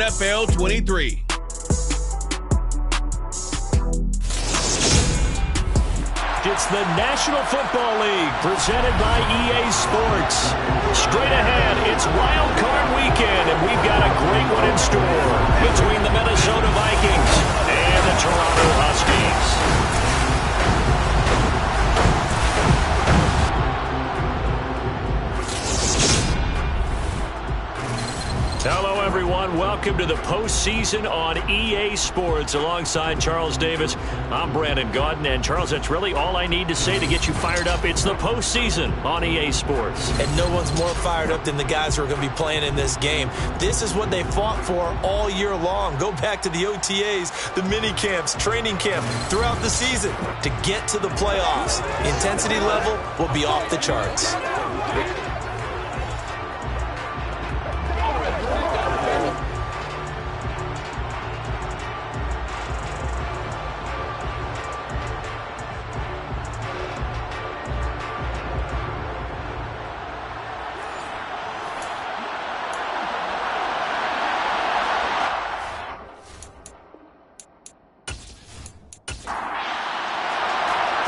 NFL 23. It's the National Football League presented by EA Sports. Straight ahead, it's wildcard weekend, and we've got a great one in store between the Minnesota Vikings and the Toronto Huskies. Hello, everyone. Welcome to the postseason on EA Sports. Alongside Charles Davis, I'm Brandon Gaudin. And, Charles, that's really all I need to say to get you fired up. It's the postseason on EA Sports. And no one's more fired up than the guys who are going to be playing in this game. This is what they fought for all year long. Go back to the OTAs, the mini camps, training camp, throughout the season to get to the playoffs. Intensity level will be off the charts.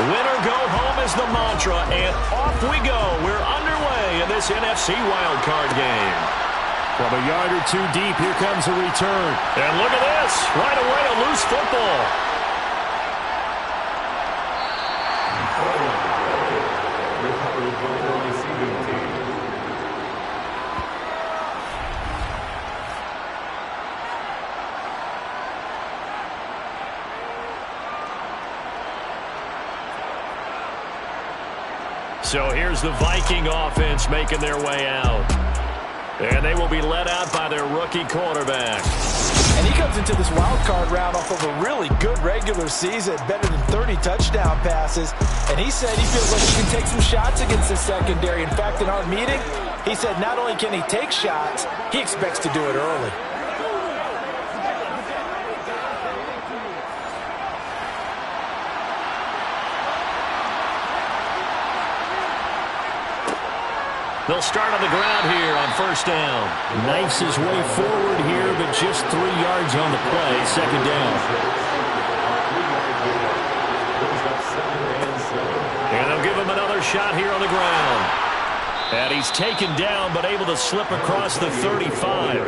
Winner go home is the mantra, and off we go. We're underway in this NFC wildcard game. From a yard or two deep, here comes a return. And look at this. Right away, a loose football. So here's the Viking offense making their way out. And they will be led out by their rookie quarterback. And he comes into this wild card round off of a really good regular season, better than 30 touchdown passes. And he said he feels like he can take some shots against the secondary. In fact, in our meeting, he said not only can he take shots, he expects to do it early. They'll start on the ground here on first down. Knifes his way forward here, but just 3 yards on the play. Second down. And they'll give him another shot here on the ground. And he's taken down, but able to slip across the 35.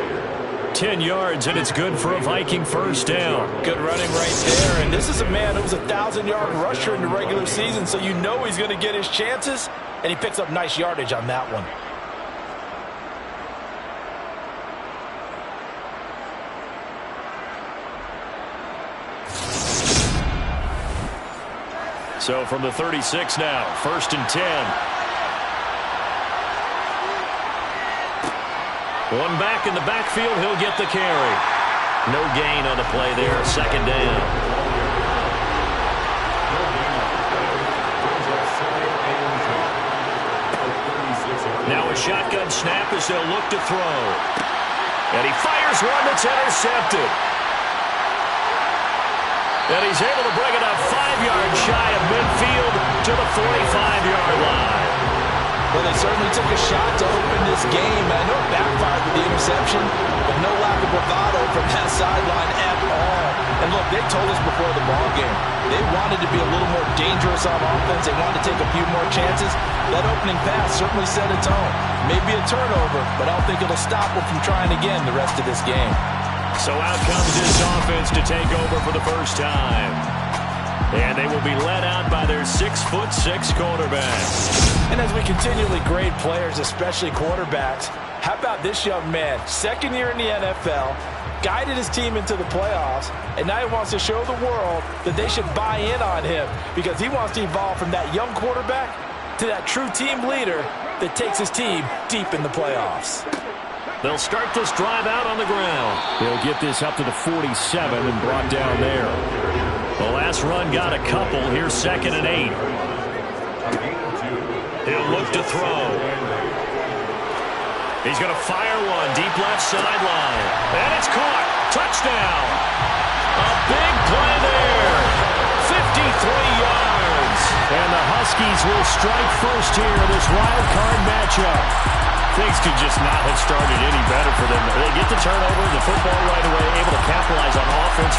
10 yards, and it's good for a Viking first down. Good running right there. And this is a man who was a 1,000-yard rusher in the regular season, so you know he's going to get his chances. And he picks up nice yardage on that one. So from the 36 now, first and 10. One back in the backfield, he'll get the carry. No gain on the play there, second down. Now a shotgun snap as they'll look to throw. And he fires one that's intercepted. And he's able to bring it up 5 yards shy of midfield to the 45-yard line. Well, they certainly took a shot to open this game. I know it backfired with the interception, but no lack of bravado from that sideline at all. And look, they told us before the ball game, they wanted to be a little more dangerous on offense. They wanted to take a few more chances. That opening pass certainly set a tone. Maybe a turnover, but I don't think it'll stop them from trying again the rest of this game. So out comes this offense to take over for the first time. And they will be led out by their 6'6" quarterback. And as we continually grade players, especially quarterbacks, how about this young man? Second year in the NFL, guided his team into the playoffs, and now he wants to show the world that they should buy in on him because he wants to evolve from that young quarterback to that true team leader that takes his team deep in the playoffs. They'll start this drive out on the ground. They'll get this up to the 47 and brought down there. The last run got a couple. Here's second and 8. He'll look to throw. He's going to fire one deep left sideline. And it's caught. Touchdown. A big play there. 53 yards. And the Huskies will strike first here in this wild card matchup. Things could just not have started any better for them. They get the turnover, the football right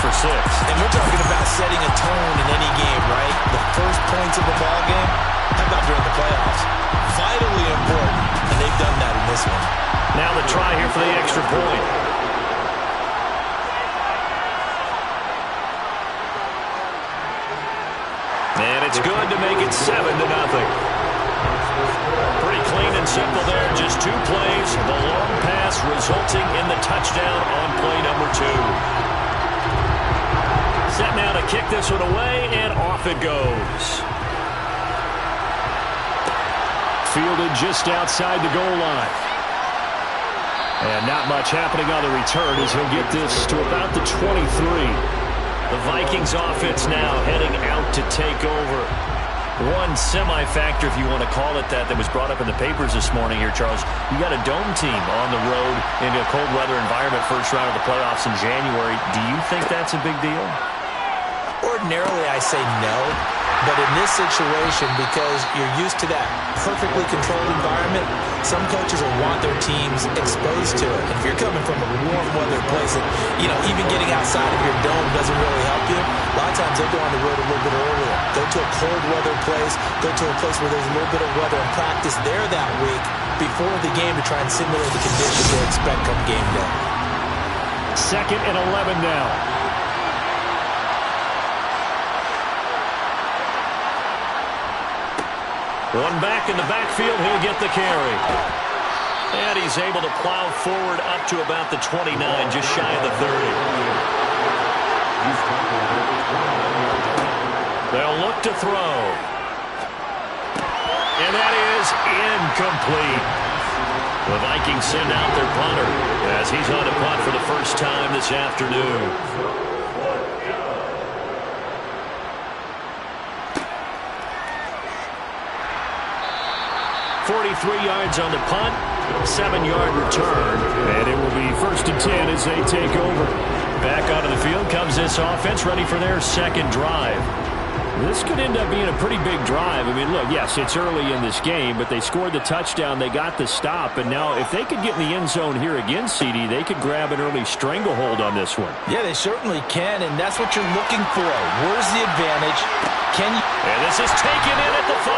for 6. And we're talking about setting a tone in any game, right? The first points of a ball game, how about during the playoffs? Vitally important, and they've done that in this one. Now the try here for the extra point. And it's good to make it 7-0. Pretty clean and simple there. Just 2 plays. The long pass resulting in the touchdown on play number 2. Set now to kick this one away, and off it goes. Fielded just outside the goal line. And not much happening on the return as he'll get this to about the 23. The Vikings offense now heading out to take over. One semi-factor, if you want to call it that was brought up in the papers this morning here, Charles. You got a dome team on the road in a cold weather environment, first round of the playoffs in January. Do you think that's a big deal? Ordinarily, I say no. But in this situation, because you're used to that perfectly controlled environment, some coaches will want their teams exposed to it. And if you're coming from a warm weather place, and, even getting outside of your dome doesn't really help you, a lot of times they'll go on the road a little bit earlier. Go to a cold weather place, go to a place where there's a little bit of weather and practice there that week before the game to try and simulate the conditions they expect come game day. 2nd and 11 now. One back in the backfield, he'll get the carry. And he's able to plow forward up to about the 29, just shy of the 30. They'll look to throw. And that is incomplete. The Vikings send out their punter as he's on to punt for the first time this afternoon. 43 yards on the punt, 7-yard return, and it will be 1st and 10 as they take over. Back onto the field comes this offense, ready for their second drive. This could end up being a pretty big drive. I mean, look, yes, it's early in this game, but they scored the touchdown, they got the stop, and now if they could get in the end zone here again, CD, they could grab an early stranglehold on this one. Yeah, they certainly can, and that's what you're looking for. Where's the advantage? Can you... And this is taken in at the 5.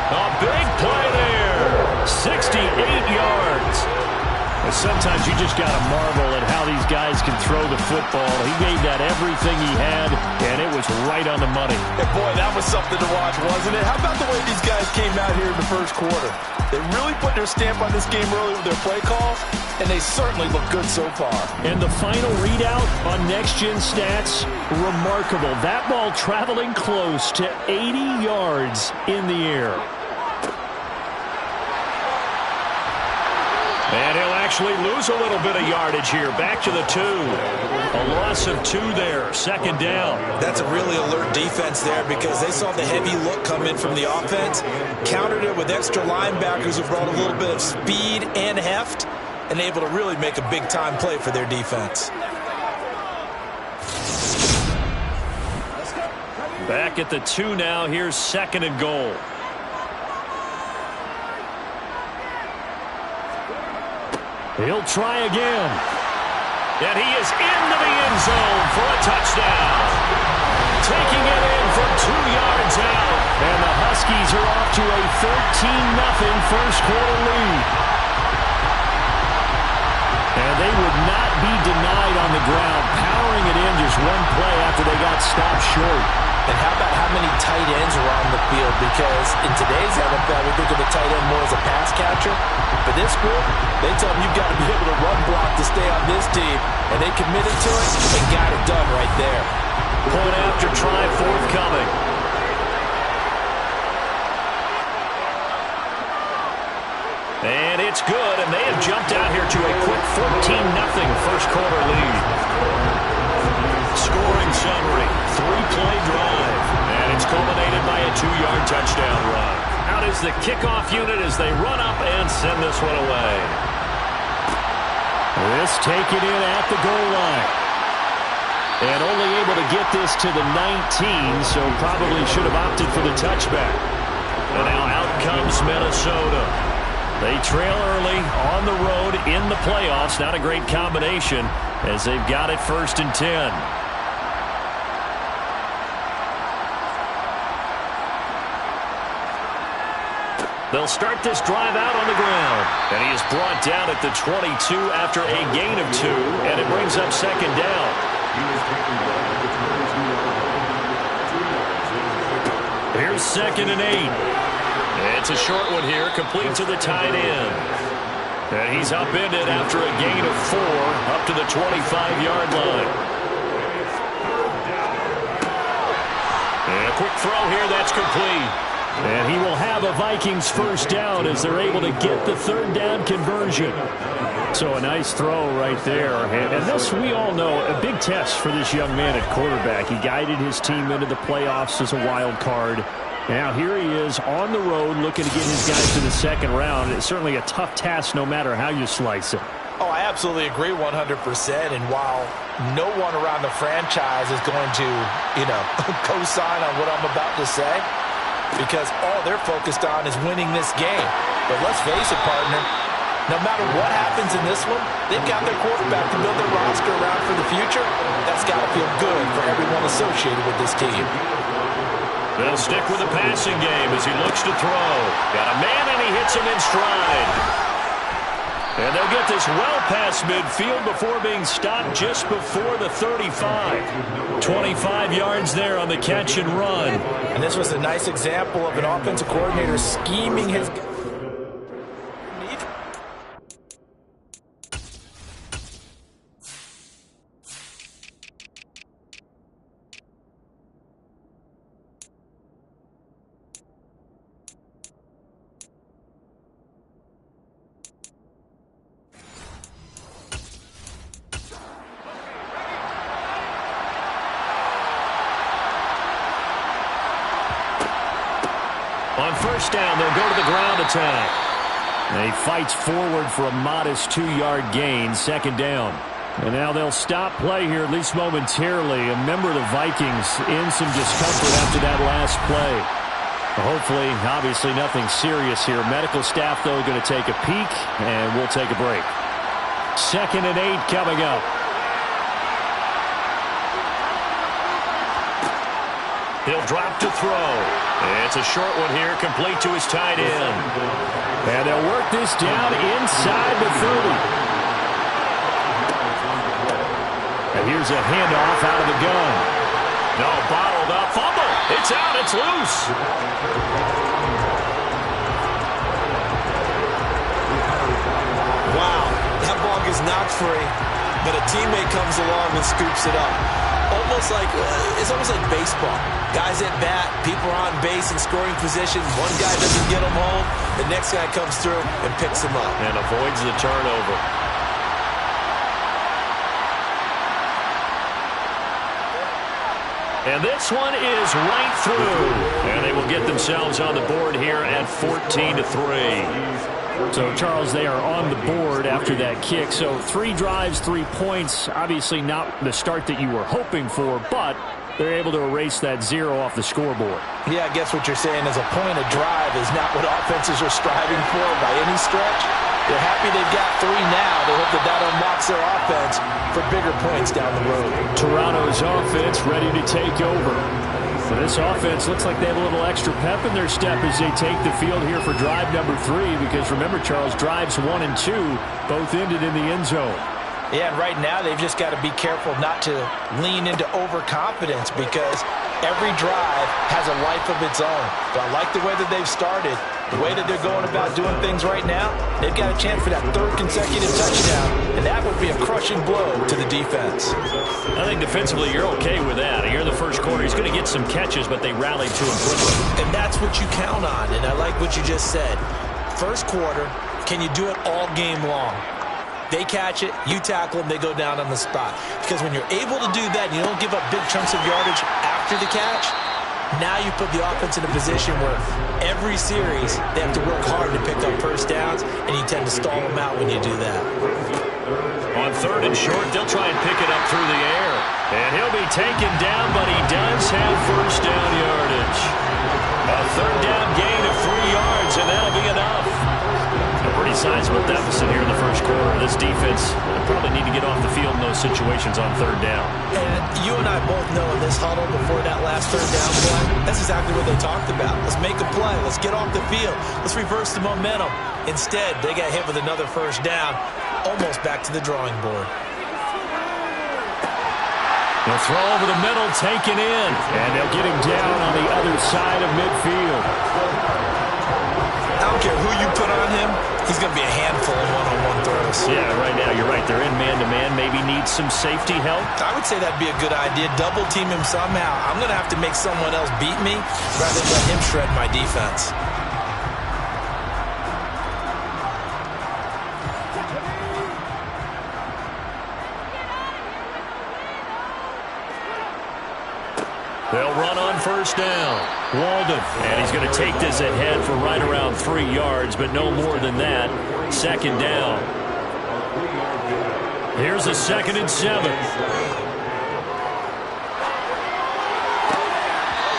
A big play there. 68 yards. And sometimes you just got to marvel at how these guys can throw the football. He gave that everything he had, and it was right on the money. And boy, that was something to watch, wasn't it? How about the way these guys came out here in the first quarter? They really put their stamp on this game early with their play calls, and they certainly look good so far. And the final readout on Next Gen Stats, remarkable. That ball traveling close to 80 yards in the air. And he'll actually lose a little bit of yardage here. Back to the 2. A loss of 2 there. 2nd down. That's a really alert defense there because they saw the heavy look come in from the offense, countered it with extra linebackers who brought a little bit of speed and heft, and able to really make a big-time play for their defense. Back at the 2 now. Here's 2nd and goal. He'll try again. And he is into the end zone for a touchdown. Taking it in from 2 yards out. And the Huskies are off to a 13-0 first quarter lead. And they would not be denied on the ground, powering it in just one play after they got stopped short. And how about how many tight ends are on the field? Because in today's NFL, we think of a tight end more as a pass catcher. For this group, they tell them you've got to be able to run block to stay on this team. And they committed to it and got it done right there. Point after try forthcoming. And it's good, and they have jumped out here to a quick 14-0 first quarter lead. Scoring summary, 3-play drive, and it's culminated by a 2-yard touchdown run. Out is the kickoff unit as they run up and send this one away. This taken in at the goal line. And only able to get this to the 19, so probably should have opted for the touchback. And now out comes Minnesota. They trail early on the road in the playoffs. Not a great combination as they've got it 1st and 10. They'll start this drive out on the ground. And he is brought down at the 22 after a gain of 2. And it brings up 2nd down. Here's 2nd and 8. It's a short one here, complete to the tight end. And he's upended after a gain of 4 up to the 25-yard line. And a quick throw here, that's complete. And he will have a Vikings 1st down as they're able to get the 3rd down conversion. So a nice throw right there. And this, we all know, a big test for this young man at quarterback. He guided his team into the playoffs as a wild card. Now here he is on the road looking to get his guys to the 2nd round. It's certainly a tough task no matter how you slice it. Oh, I absolutely agree 100%. And while no one around the franchise is going to, co-sign on what I'm about to say, because all they're focused on is winning this game. But let's face it, partner, no matter what happens in this one, they've got their quarterback to build their roster around for the future. That's got to feel good for everyone associated with this team. They'll stick with the passing game as he looks to throw. Got a man and he hits him in stride. And they'll get this well past midfield before being stopped just before the 35. 25 yards there on the catch and run. And this was a nice example of an offensive coordinator scheming his... On 1st down, they'll go to the ground attack. And he fights forward for a modest 2-yard gain, 2nd down. And now they'll stop play here, at least momentarily. A member of the Vikings in some discomfort after that last play. Hopefully, obviously nothing serious here. Medical staff, though, going to take a peek, and we'll take a break. 2nd and 8 coming up. He'll drop to throw. It's a short one here, complete to his tight end. And they'll work this down inside the 30. And here's a handoff out of the gun. No, bottled up. Fumble. It's out. It's loose. Wow, that ball gets knocked free, but a teammate comes along and scoops it up. It's almost like baseball. Guys at bat, people are on base in scoring position. One guy doesn't get them home. The next guy comes through and picks them up. And avoids the turnover. And this one is right through. And they will get themselves on the board here at 14-3. So, Charles, they are on the board after that kick. So 3 drives, 3 points. Obviously not the start that you were hoping for, but they're able to erase that 0 off the scoreboard. Yeah, I guess what you're saying is a point of drive is not what offenses are striving for by any stretch. They're happy they've got 3 now. They hope that unlocks their offense for bigger points down the road. Toronto's offense ready to take over. So this offense looks like they have a little extra pep in their step as they take the field here for drive number 3. Because remember, Charles, drives 1 and 2 both ended in the end zone. Yeah, and right now they've just got to be careful not to lean into overconfidence because every drive has a life of its own. But I like the way that they've started, the way that they're going about doing things right now. They've got a chance for that 3rd consecutive touchdown, and that would be a crushing blow to the defense. I think defensively you're okay with that. Here in the first quarter, he's going to get some catches, but they rallied to him quickly. And that's what you count on, and I like what you just said. First quarter, can you do it all game long? They catch it, you tackle them, they go down on the spot. Because when you're able to do that, you don't give up big chunks of yardage after the catch, now you put the offense in a position where every series they have to work hard to pick up 1st downs, and you tend to stall them out when you do that. On 3rd and short, they'll try and pick it up through the air. And he'll be taken down, but he does have 1st down yardage. A 3rd down gain of 3 yards, and that'll be enough. sizable deficit here in the first quarter. This defense probably need to get off the field in those situations on third down. And you and I both know in this huddle before that last third down play, that's exactly what they talked about. Let's make a play. Let's get off the field. Let's reverse the momentum. Instead, they got hit with another first down, almost back to the drawing board. They'll throw over the middle, taken in, and they'll get him down on the other side of midfield. I don't care who you put on him, he's going to be a handful in one-on-one throws. Yeah, right now, you're right. They're in man-to-man. Maybe needs some safety help. I would say that'd be a good idea. Double team him somehow. I'm going to have to make someone else beat me rather than let him shred my defense. They'll run on first down. Walden, and he's going to take this ahead for right around 3 yards, but no more than that. Second down. Here's a 2nd and 7.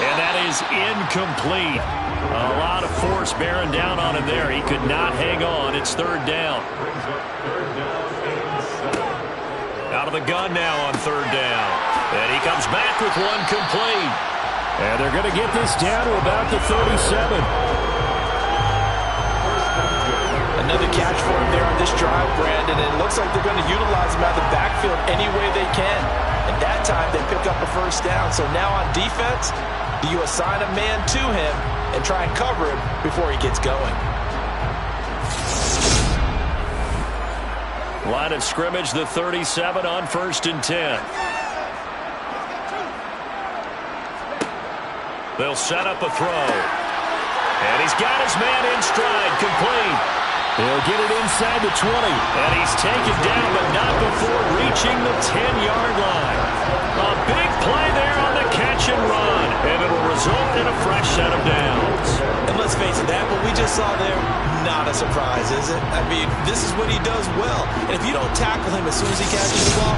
And that is incomplete. A lot of force bearing down on him there. He could not hang on. It's third down. Out of the gun now on third down. And he comes back with one complete. And they're going to get this down to about the 37. Another catch for him there on this drive, Brandon. And it looks like they're going to utilize him out of the backfield any way they can. And that time they pick up a first down. So now on defense, do you assign a man to him and try and cover him before he gets going? Line of scrimmage, the 37 on 1st and 10. They'll set up a throw. And he's got his man in stride, complete. He'll get it inside the 20. And he's taken down, but not before reaching the 10-yard line. A big play there on the catch and run. And it'll result in a fresh set of downs. And let's face it, that what we just saw there, not a surprise, is it? I mean, this is what he does well. And if you don't tackle him as soon as he catches the ball,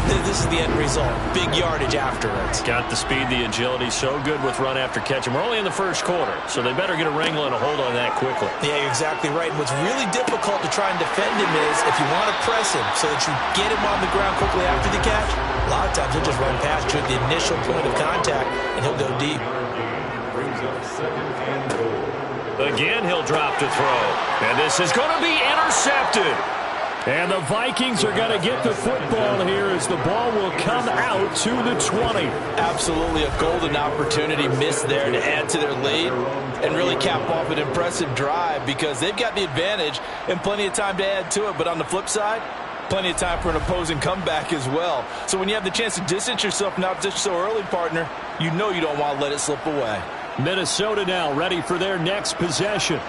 this is the end result. Big yardage afterwards. Got the speed, the agility, so good with run after catch. And we're only in the first quarter, so they better get a wrangle and a hold on that quickly. Yeah, you're exactly right. And what's really difficult to try and defend him is if you want to press him so that you get him on the ground quickly after the catch, a lot of times he'll just run past you at the initial point of contact, and he'll go deep. Again, he'll drop to throw. And this is going to be intercepted. And the Vikings are going to get the football here as the ball will come out to the 20. Absolutely a golden opportunity missed there to add to their lead and really cap off an impressive drive because they've got the advantage and plenty of time to add to it. But on the flip side, plenty of time for an opposing comeback as well. So when you have the chance to distance yourself not just so early, partner, you know you don't want to let it slip away. Minnesota now ready for their next possession.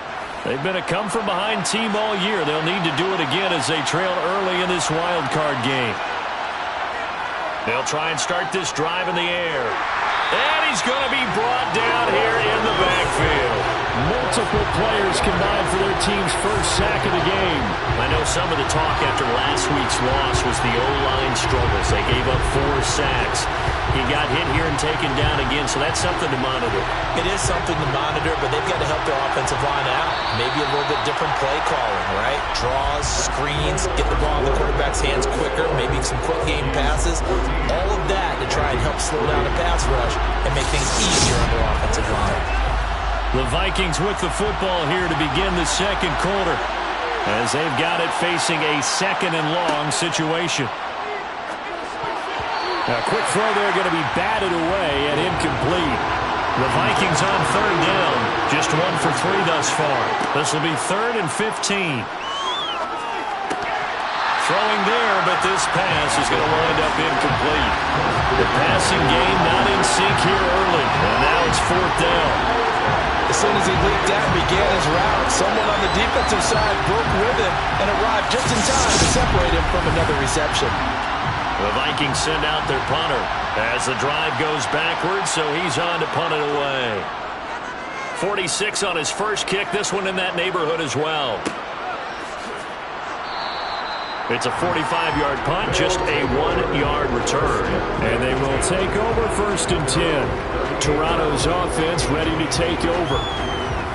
They've been a come-from-behind team all year. They'll need to do it again as they trail early in this wild card game. They'll try and start this drive in the air. And he's going to be brought down here in the backfield. Multiple players combined for their team's first sack of the game. I know some of the talk after last week's loss was the O-line struggles. They gave up 4 sacks. He got hit here and taken down again, so that's something to monitor. It is something to monitor, but they've got to help their offensive line out. Maybe a little bit different play calling, right? Draws, screens, get the ball in the quarterback's hands quicker, maybe some quick game passes. All of that to try and help slow down the pass rush and make things easier on their offensive line. The Vikings with the football here to begin the second quarter as they've got it facing a 2nd and long situation. A quick throw there going to be batted away and incomplete. The Vikings on third down. Just 1 for 3 thus far. This will be 3rd and 15. Throwing there, but this pass is going to wind up incomplete. The passing game not in sync here early. And now it's 4th down. As soon as he leaped out and began his route, someone on the defensive side broke with him and arrived just in time to separate him from another reception. The Vikings send out their punter as the drive goes backwards, so he's on to punt it away. 46 on his first kick, this one in that neighborhood as well. It's a 45-yard punt, just a 1-yard return. And they will take over 1st and 10. Toronto's offense ready to take over.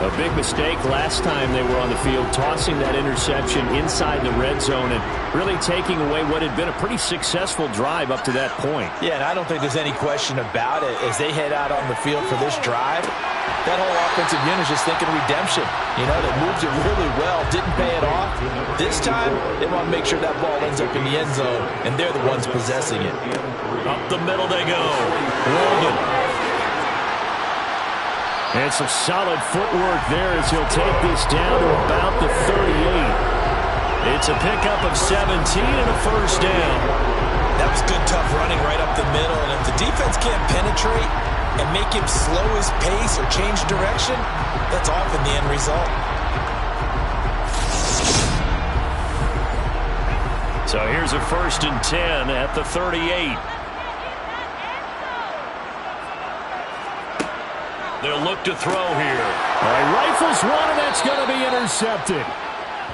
A big mistake last time they were on the field, tossing that interception inside the red zone and really taking away what had been a pretty successful drive up to that point. Yeah, and I don't think there's any question about it. As they head out on the field for this drive, that whole offensive unit is just thinking redemption. You know, they moved it really well, didn't pay it off. This time, they want to make sure that ball ends up in the end zone, and they're the ones possessing it. Up the middle they go. Walden. And some solid footwork there as he'll take this down to about the 38. It's a pickup of 17 and a first down. That was good, tough running right up the middle. And if the defense can't penetrate and make him slow his pace or change direction, that's often the end result. So here's a 1st and 10 at the 38. They'll look to throw here. All right, rifles one, and that's going to be intercepted.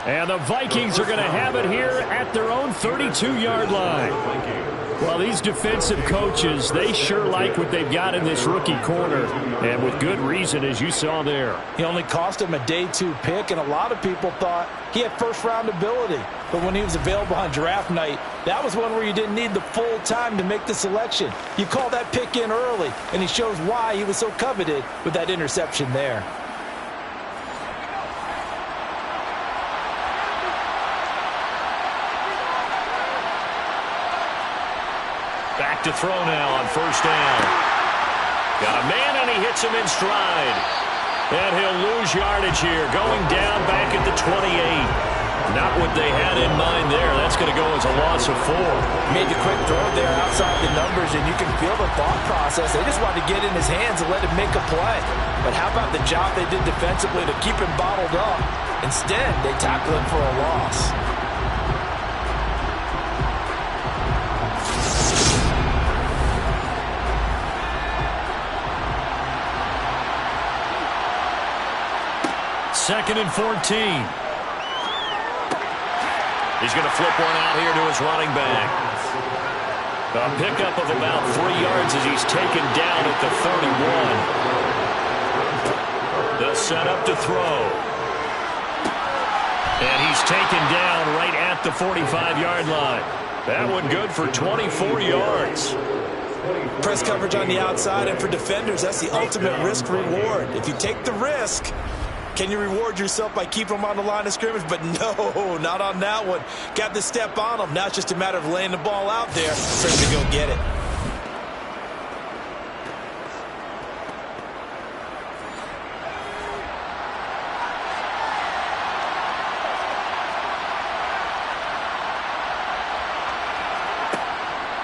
And the Vikings are going to have it here at their own 32-yard line. Well, these defensive coaches, they sure like what they've got in this rookie corner, and with good reason, as you saw there. He only cost him a day 2 pick, and a lot of people thought he had first-round ability. But when he was available on draft night, that was one where you didn't need the full time to make the selection. You call that pick in early, and he shows why he was so coveted with that interception there. Back to throw now on 1st down. Got a man, and he hits him in stride. And he'll lose yardage here, going down back at the 28. Not what they had in mind there. That's going to go as a loss of 4. Made the quick throw there outside the numbers, and you can feel the thought process. They just wanted to get in his hands and let him make a play. But how about the job they did defensively to keep him bottled up? Instead, they tackle him for a loss. Second and 14. He's going to flip one out here to his running back. A pickup of about 3 yards as he's taken down at the 31. They'll set up to throw. And he's taken down right at the 45-yard line. That one good for 24 yards. Press coverage on the outside, and for defenders, that's the ultimate risk-reward. If you take the risk, can you reward yourself by keeping them on the line of scrimmage? But no, not on that one. Got the step on them. Now it's just a matter of laying the ball out there for him to go get it.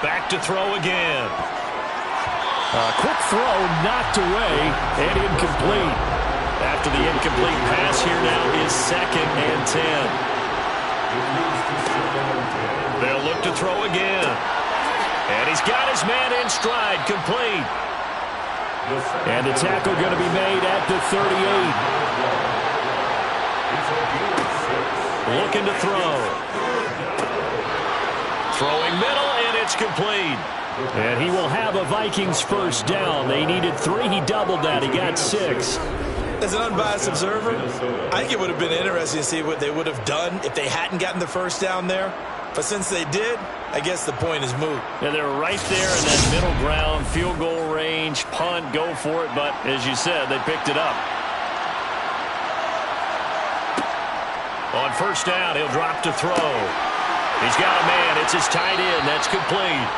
Back to throw again. A quick throw knocked away and incomplete. After the incomplete pass, here now is 2nd and 10. They'll look to throw again. And he's got his man in stride, complete. And the tackle going to be made at the 38. Looking to throw. Throwing middle, and it's complete. And he will have a Vikings first down. They needed 3. He doubled that. He got 6. As an unbiased observer, I think it would have been interesting to see what they would have done if they hadn't gotten the first down there. But since they did, I guess the point is moot. Yeah, they're right there in that middle ground, field goal range, punt, go for it. But as you said, they picked it up. On 1st down, he'll drop to throw. He's got a man. It's his tight end. That's complete.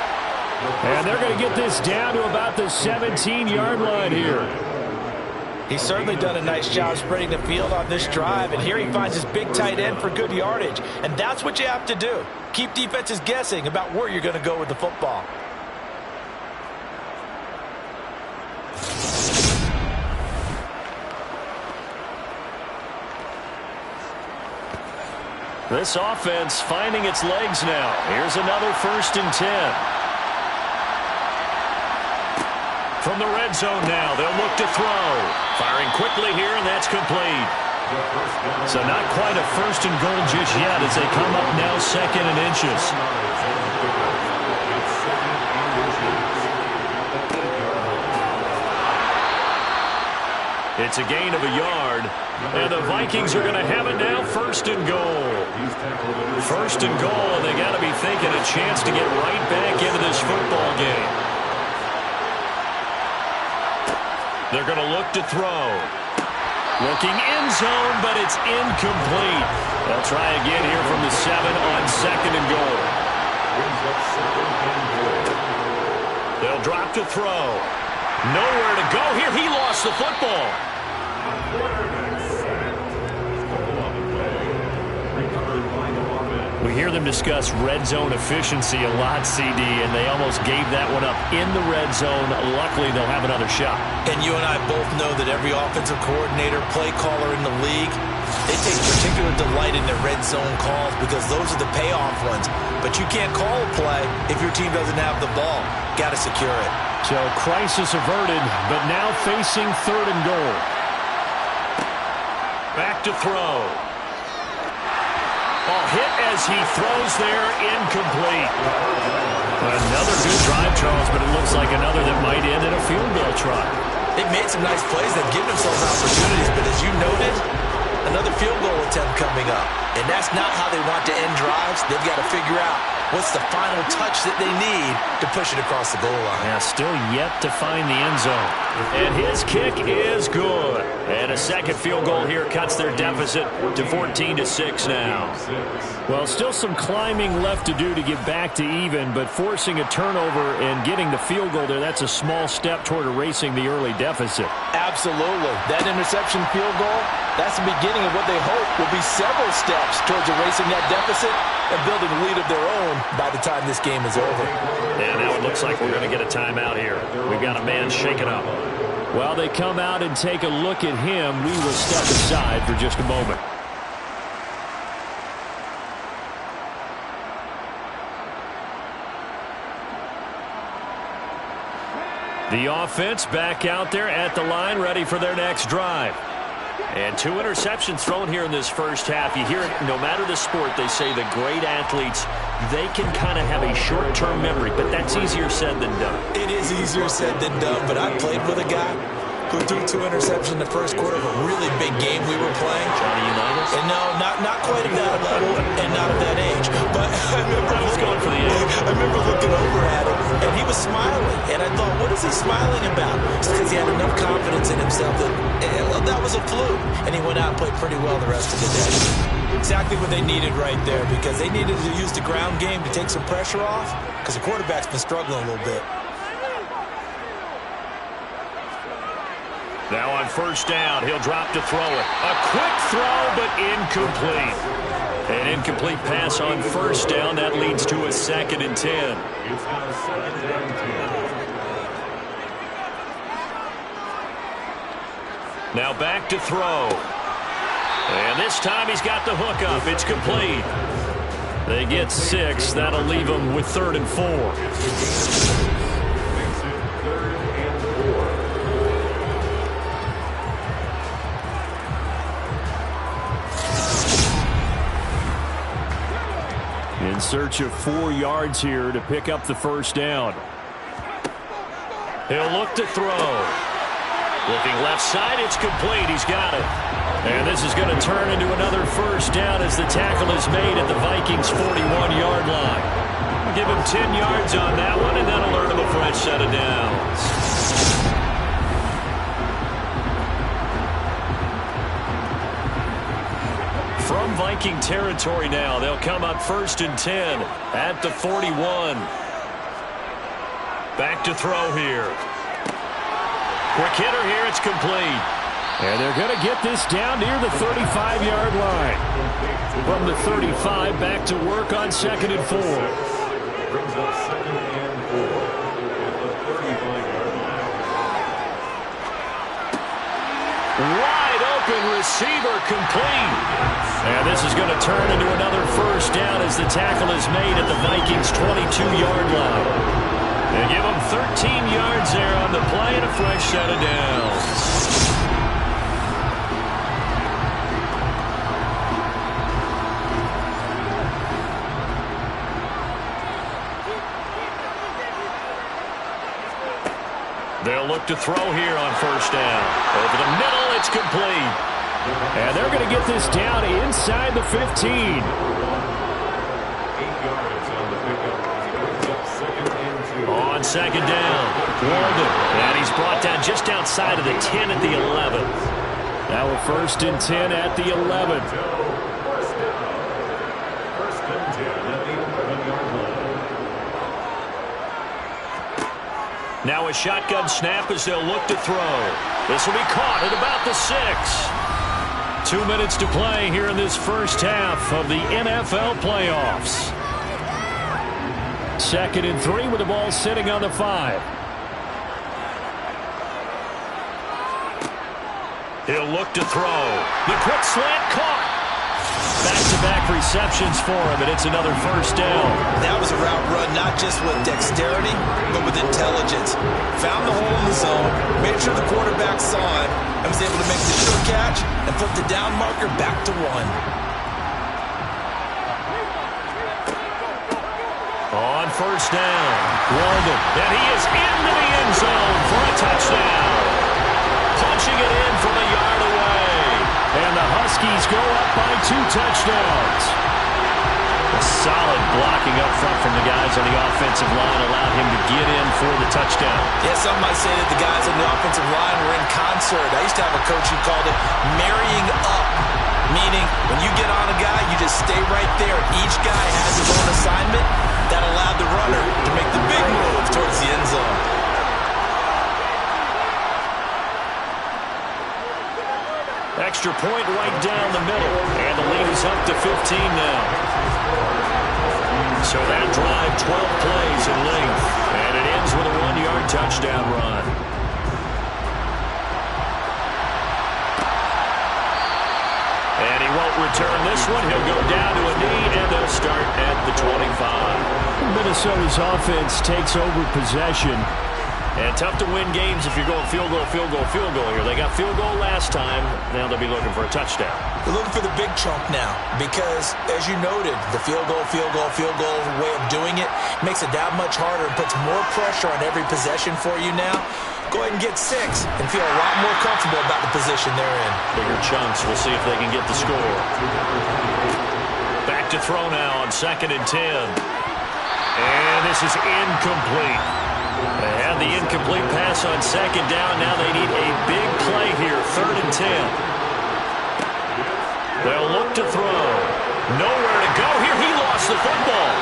And they're going to get this down to about the 17-yard line here. He's certainly done a nice job spreading the field on this drive, and here he finds his big tight end for good yardage. And that's what you have to do. Keep defenses guessing about where you're going to go with the football. This offense finding its legs now. Here's another 1st and 10. From the red zone now, they'll look to throw. Firing quickly here, and that's complete. So not quite a 1st and goal just yet as they come up now 2nd and inches. It's a gain of a yard. And the Vikings are going to have it now, 1st and goal. 1st and goal, and they got to be thinking a chance to get right back into this football game. They're going to look to throw. Looking end zone, but it's incomplete. They'll try again here from the 7 on 2nd and goal. They'll drop to throw. Nowhere to go here. He lost the football. We hear them discuss red zone efficiency a lot, CD, and they almost gave that one up in the red zone. Luckily, they'll have another shot. And you and I both know that every offensive coordinator, play caller in the league, they take particular delight in their red zone calls because those are the payoff ones. But you can't call a play if your team doesn't have the ball. Got to secure it. So crisis averted, but now facing 3rd and goal. Back to throw. Hit as he throws there, incomplete. Another good drive, Charles, but it looks like another that might end in a field goal try. They've made some nice plays. They've given themselves opportunities, but as you noted, another field goal attempt coming up. And that's not how they want to end drives. They've got to figure out what's the final touch that they need to push it across the goal line. Yeah, still yet to find the end zone. And his kick is good. And a second field goal here cuts their deficit to 14-6 now. Well, still some climbing left to do to get back to even, but forcing a turnover and getting the field goal there, that's a small step toward erasing the early deficit. Absolutely. That interception field goal, that's the beginning of what they hope will be several steps towards erasing that deficit and building a lead of their own by the time this game is over. And now it looks like we're going to get a timeout here. We've got a man shaken up. While they come out and take a look at him, we will step aside for just a moment. The offense back out there at the line, ready for their next drive. And 2 interceptions thrown here in this first half. You hear it, no matter the sport, they say the great athletes, they can kind of have a short-term memory, but that's easier said than done. It is easier said than done, but I played with a guy who threw 2 interceptions in the first quarter of a really big game we were playing. Johnny Unitas? And no, not quite at that level and not at that age. But I was going for the age. I remember looking over at him, and he was smiling. And I thought, what is he smiling about? It's because he had enough confidence in himself that that was a fluke. And he went out and played pretty well the rest of the day. Exactly what they needed right there, because they needed to use the ground game to take some pressure off, because the quarterback's been struggling a little bit. Now on first down, he'll drop to throw it. A quick throw, but incomplete. An incomplete pass on first down. That leads to a 2nd and 10. It's now 2nd and 10. Now back to throw. And this time he's got the hook up. It's complete. They get 6. That'll leave them with 3rd and 4. In search of 4 yards here to pick up the first down. He'll look to throw. Looking left side, it's complete. He's got it. And this is going to turn into another first down as the tackle is made at the Vikings' 41-yard line. Give him 10 yards on that one, and that'll earn him a fresh set of downs. From Viking territory now, they'll come up 1st and 10 at the 41. Back to throw here. Quick hitter here, it's complete. And they're going to get this down near the 35-yard line. From the 35, back to work on 2nd and 4. Brings up 2nd and 4 at the 35-yard line. Wide open receiver, complete. And this is going to turn into another first down as the tackle is made at the Vikings' 22-yard line. They give them 13 yards there on the play and a fresh set of downs. They'll look to throw here on first down. Over the middle, it's complete. And they're going to get this down inside the 15. 8 yards on the pickup. He brings up 2nd and 2. On 2nd down, Walden. And he's brought down just outside of the 10 at the 11. Now a 1st and 10 at the 11. First down. 1st and 10 at the 11-yard line. Now a shotgun snap as they'll look to throw. This will be caught at about the 6. 2 minutes to play here in this first half of the NFL playoffs. 2nd and 3 with the ball sitting on the 5. He'll look to throw. The quick slant caught. Back-to-back receptions for him, and it's another first down. That was a route run not just with dexterity, but with intelligence. Found the hole in the zone, made sure the quarterback saw it, and was able to make the sure catch and flip the down marker back to 1. On first down, Walden, and he is into the end zone for a touchdown. Punching it in from a yard away. And the Huskies go up by 2 touchdowns. A solid blocking up front from the guys on the offensive line allowed him to get in for the touchdown. Yeah, some might say that the guys on the offensive line were in concert. I used to have a coach who called it marrying up, meaning when you get on a guy, you just stay right there. Each guy has his own assignment that allowed the runner to make the big move towards the end zone. Extra point right down the middle. And the lead is up to 15 now. So that drive, 12 plays in length. And it ends with a 1-yard touchdown run. And he won't return this one. He'll go down to a knee, and they'll start at the 25. Minnesota's offense takes over possession. And tough to win games if you're going field goal here. They got field goal last time. Now they'll be looking for a touchdown. They're looking for the big chunk now because, as you noted, the field goal way of doing it makes it that much harder and puts more pressure on every possession for you now. Go ahead and get 6 and feel a lot more comfortable about the position they're in. Bigger chunks. We'll see if they can get the score. Back to throw now on 2nd and 10. And this is incomplete. They had the incomplete pass on 2nd down. Now they need a big play here, 3rd and 10. They'll look to throw. Nowhere to go here. He lost the football.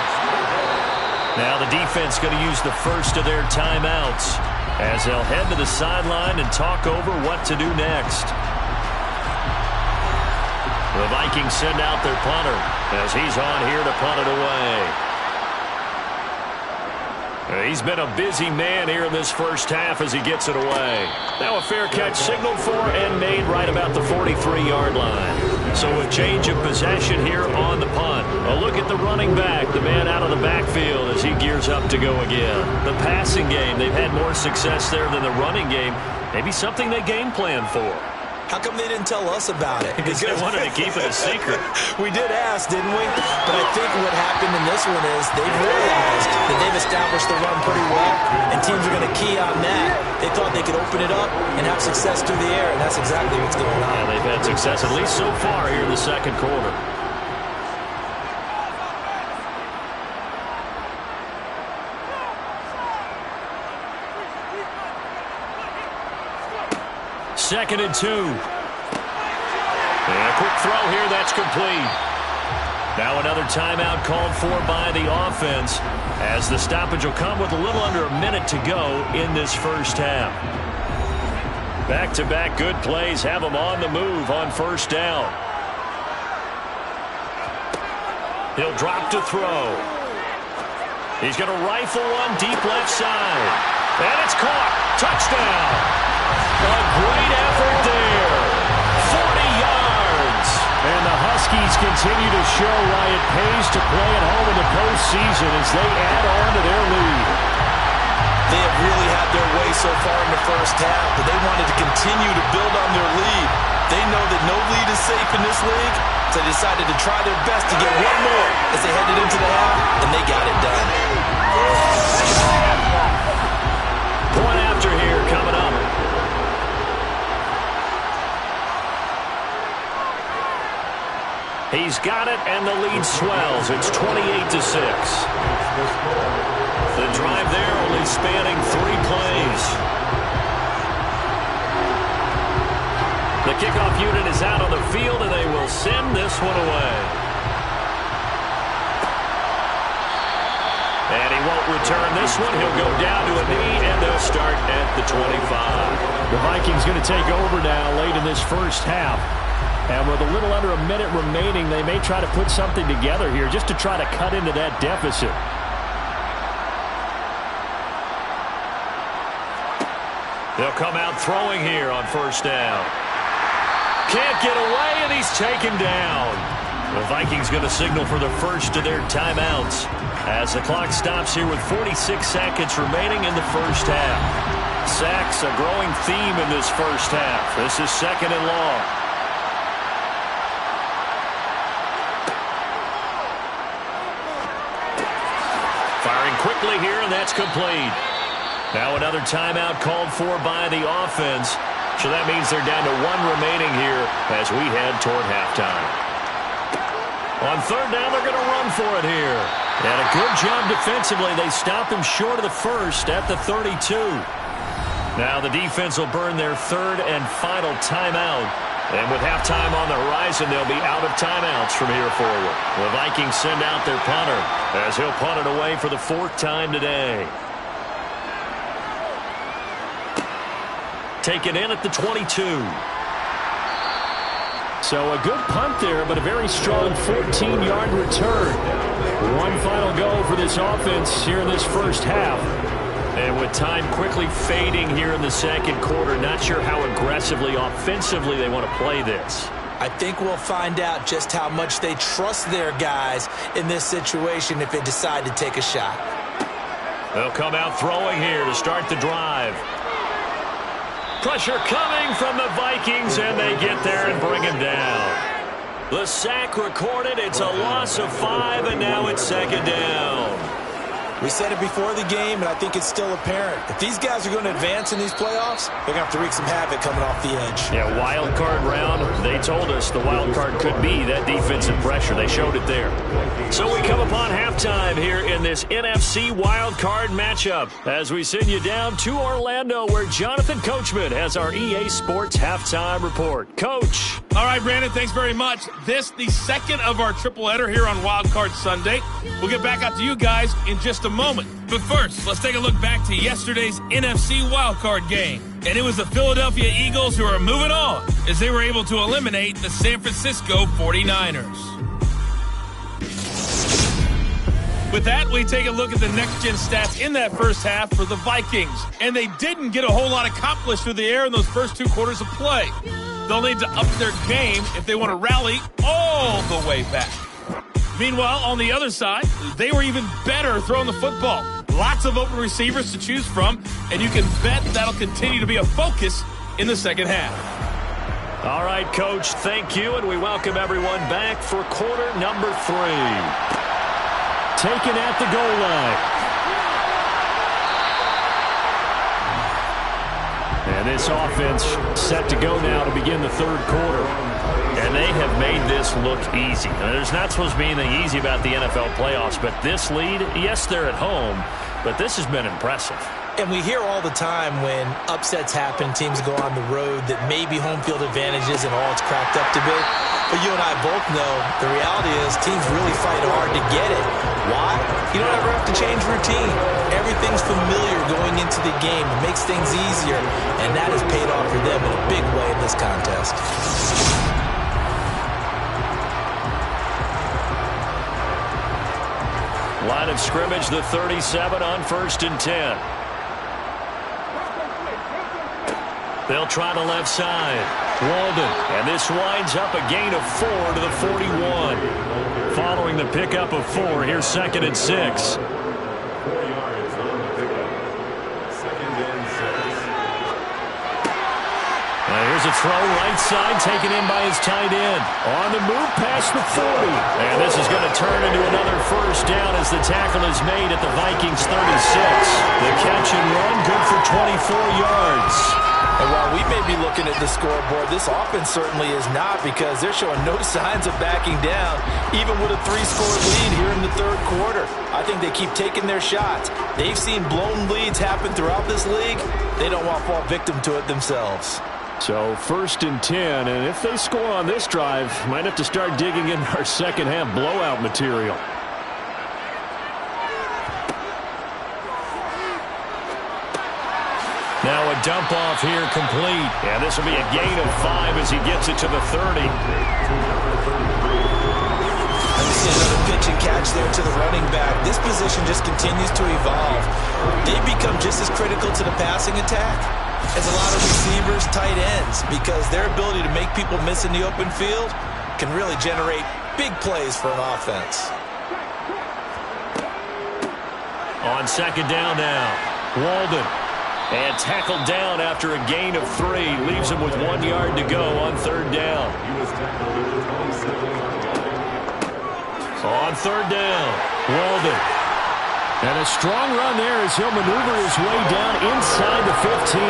Now the defense going to use the first of their timeouts as they'll head to the sideline and talk over what to do next. The Vikings send out their punter as he's on here to punt it away. He's been a busy man here in this first half as he gets it away. Now a fair catch signaled for and made right about the 43-yard line. So a change of possession here on the punt. A look at the running back, the man out of the backfield as he gears up to go again. The passing game, they've had more success there than the running game. Maybe something they game plan for. How come they didn't tell us about it? Because they wanted to keep it a secret. We did ask, didn't we? But I think what happened in this one is they've realized that they've established the run pretty well, and teams are going to key on that. They thought they could open it up and have success through the air, and that's exactly what's going on. Yeah, they've had success, at least so far here in the second quarter. Second and 2. And a quick throw here, that's complete. Now another timeout called for by the offense as the stoppage will come with a little under a minute to go in this first half. Back-to-back good plays have them on the move on first down. He'll drop to throw. He's going to rifle one deep left side. And it's caught. Touchdown. A great effort there. 40 yards. And the Huskies continue to show why it pays to play at home in the postseason as they add on to their lead. They have really had their way so far in the first half, but they wanted to continue to build on their lead. They know that no lead is safe in this league, so they decided to try their best to get one more as they headed into the half, and they got it done. Point after here and the lead swells. It's 28-6. The drive there only spanning 3 plays. The kickoff unit is out on the field, and they will send this one away. And he won't return this one. He'll go down to a knee, and they'll start at the 25. The Vikings going to take over now late in this first half. And with a little under a minute remaining, they may try to put something together here just to try to cut into that deficit. They'll come out throwing here on first down. Can't get away, and he's taken down. The Vikings going to signal for the first of their timeouts as the clock stops here with 46 seconds remaining in the first half. Sacks a growing theme in this first half. This is 2nd and long. Firing quickly here, and that's complete. Now another timeout called for by the offense. So that means they're down to 1 remaining here as we head toward halftime. On third down, they're going to run for it here. And a good job defensively. They stop him short of the first at the 32. Now the defense will burn their 3rd and final timeout. And with halftime on the horizon, they'll be out of timeouts from here forward. The Vikings send out their punter as he'll punt it away for the 4th time today. Taken in at the 22. So a good punt there, but a very strong 14-yard return. One final go for this offense here in this first half. And with time quickly fading here in the second quarter, not sure how aggressively, offensively they want to play this. I think we'll find out just how much they trust their guys in this situation if they decide to take a shot. They'll come out throwing here to start the drive. Pressure coming from the Vikings, and they get there and bring him down. The sack recorded. It's a loss of 5, and now it's 2nd down. We said it before the game, and I think it's still apparent. If these guys are going to advance in these playoffs, they're going to have to wreak some havoc coming off the edge. Yeah, wild card round. They told us the wild card could be that defensive pressure. They showed it there. So we come upon halftime here in this NFC wild card matchup as we send you down to Orlando, where Jonathan Coachman has our EA Sports halftime report. Coach. All right, Brandon, thanks very much. This, the second of our triple header here on Wild Card Sunday. We'll get back out to you guys in just a moment. But first, let's take a look back to yesterday's NFC wildcard game. And it was the Philadelphia Eagles who are moving on as they were able to eliminate the San Francisco 49ers. With that, we take a look at the next-gen stats in that first half for the Vikings. And they didn't get a whole lot accomplished through the air in those first 2 quarters of play. They'll need to up their game if they want to rally all the way back. Meanwhile, on the other side, they were even better throwing the football. Lots of open receivers to choose from, and you can bet that'll continue to be a focus in the second half. All right, Coach, thank you, and we welcome everyone back for quarter number 3. Taken at the goal line. And this offense set to go now to begin the 3rd quarter. And they have made this look easy. Now, there's not supposed to be anything easy about the NFL playoffs, but this lead, yes, they're at home, but this has been impressive. And we hear all the time when upsets happen, teams go on the road, that maybe home field advantage isn't all it's cracked up to be. But you and I both know the reality is teams really fight hard to get it. Why? You don't ever have to change routine. Everything's familiar going into the game. It makes things easier, and that has paid off for them in a big way in this contest. Line of scrimmage, the 37 on 1st and 10. They'll try the left side. Walden, and this winds up a gain of 4 to the 41. Following the pickup of 4, here's 2nd and 6. 4 yards on the pickup. 2nd and 6. Here's a throw right side, taken in by his tight end. On the move past the 40. And this is going to turn into another first down as the tackle is made at the Vikings 36. The catch and run, good for 24 yards. And while we may be looking at the scoreboard, this offense certainly is not, because they're showing no signs of backing down, even with a 3-score lead here in the third quarter. I think they keep taking their shots. They've seen blown leads happen throughout this league. They don't want to fall victim to it themselves. So 1st and 10, and if they score on this drive, might have to start digging in our second half blowout material. Now a dump off here complete. And this will be a gain of 5 as he gets it to the 30. And we see another pitch and catch there to the running back. This position just continues to evolve. They become just as critical to the passing attack as a lot of receivers, tight ends, because their ability to make people miss in the open field can really generate big plays for an offense. On 2nd down now, Walden. And tackled down after a gain of 3. Leaves him with 1 yard to go on 3rd down. On 3rd down, Walden. And a strong run there as he'll maneuver his way down inside the 15.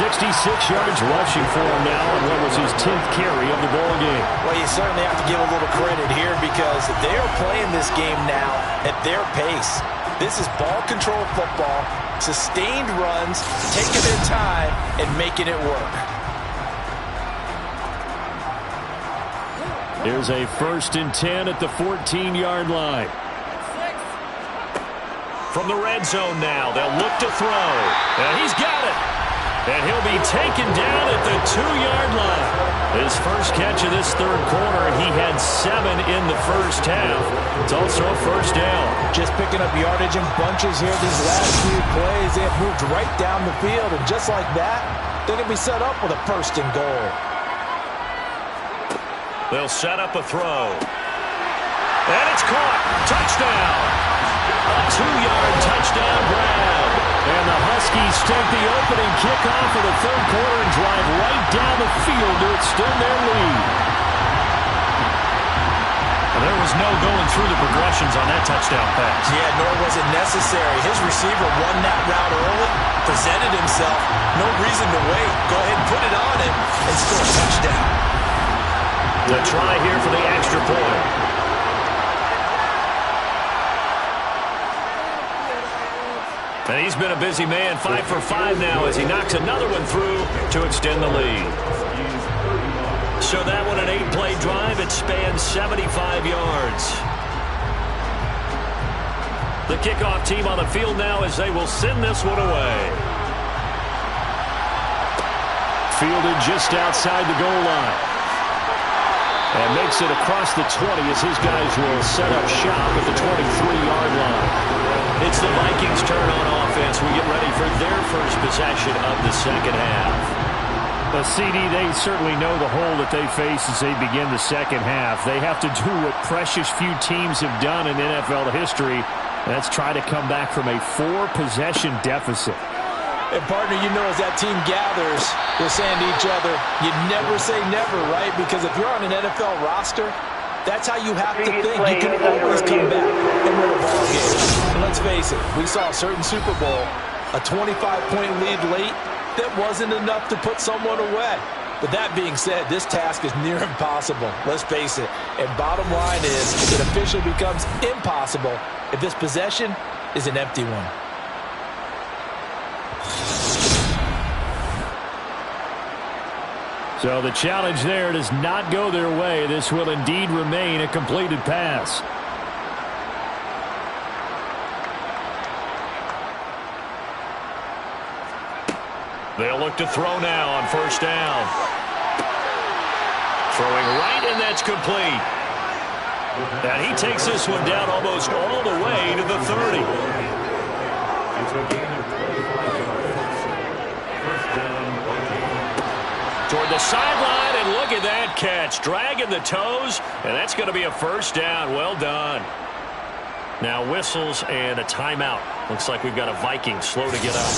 66 yards rushing for him now on what was his 10th carry of the ballgame. Well, you certainly have to give a little credit here, because they are playing this game now at their pace. This is ball control football, sustained runs, taking their time, and making it work. Here's a 1st and 10 at the 14-yard line. From the red zone now, they'll look to throw. And he's got it. And he'll be taken down at the 2-yard line. His first catch of this third quarter, he had 7 in the first half. It's also a 1st down. Just picking up yardage in bunches here these last few plays. They have moved right down the field, and just like that, they're going to be set up with a 1st and goal. They'll set up a throw. And it's caught. Touchdown. A 2-yard touchdown grab. And the Huskies take the opening kickoff of the third quarter and drive right down the field to extend their lead. Well, there was no going through the progressions on that touchdown pass. Yeah, nor was it necessary. His receiver won that route early, presented himself. No reason to wait. Go ahead and put it on him and score a touchdown. The try here for the extra point. And he's been a busy man, 5 for 5 now as he knocks another one through to extend the lead. So that one an 8-play drive. It spans 75 yards. The kickoff team on the field now as they will send this one away. Fielded just outside the goal line. And makes it across the 20 as his guys will set up shop at the 23-yard line. It's the Vikings' turn on offense. We get ready for their first possession of the second half. But CD, they certainly know the hole that they face as they begin the second half. They have to do what precious few teams have done in NFL history. That's try to come back from a 4-possession deficit. And, partner, you know as that team gathers, they're saying to each other, you never say never, right? Because if you're on an NFL roster, that's how you have to think. You can always come back and win a ball game. And let's face it, we saw a certain Super Bowl, a 25-point lead late, that wasn't enough to put someone away. But that being said, this task is near impossible. Let's face it. And bottom line is, it officially becomes impossible if this possession is an empty one. So the challenge there does not go their way. This will indeed remain a completed pass. They'll look to throw now on 1st down. Throwing right, and that's complete. And he takes this one down almost all the way to the 30. It's a gain of 25 yards. 1st down, Vikings. Toward the sideline, and look at that catch. Dragging the toes, and that's going to be a 1st down. Well done. Now whistles and a timeout. Looks like we've got a Viking slow to get up.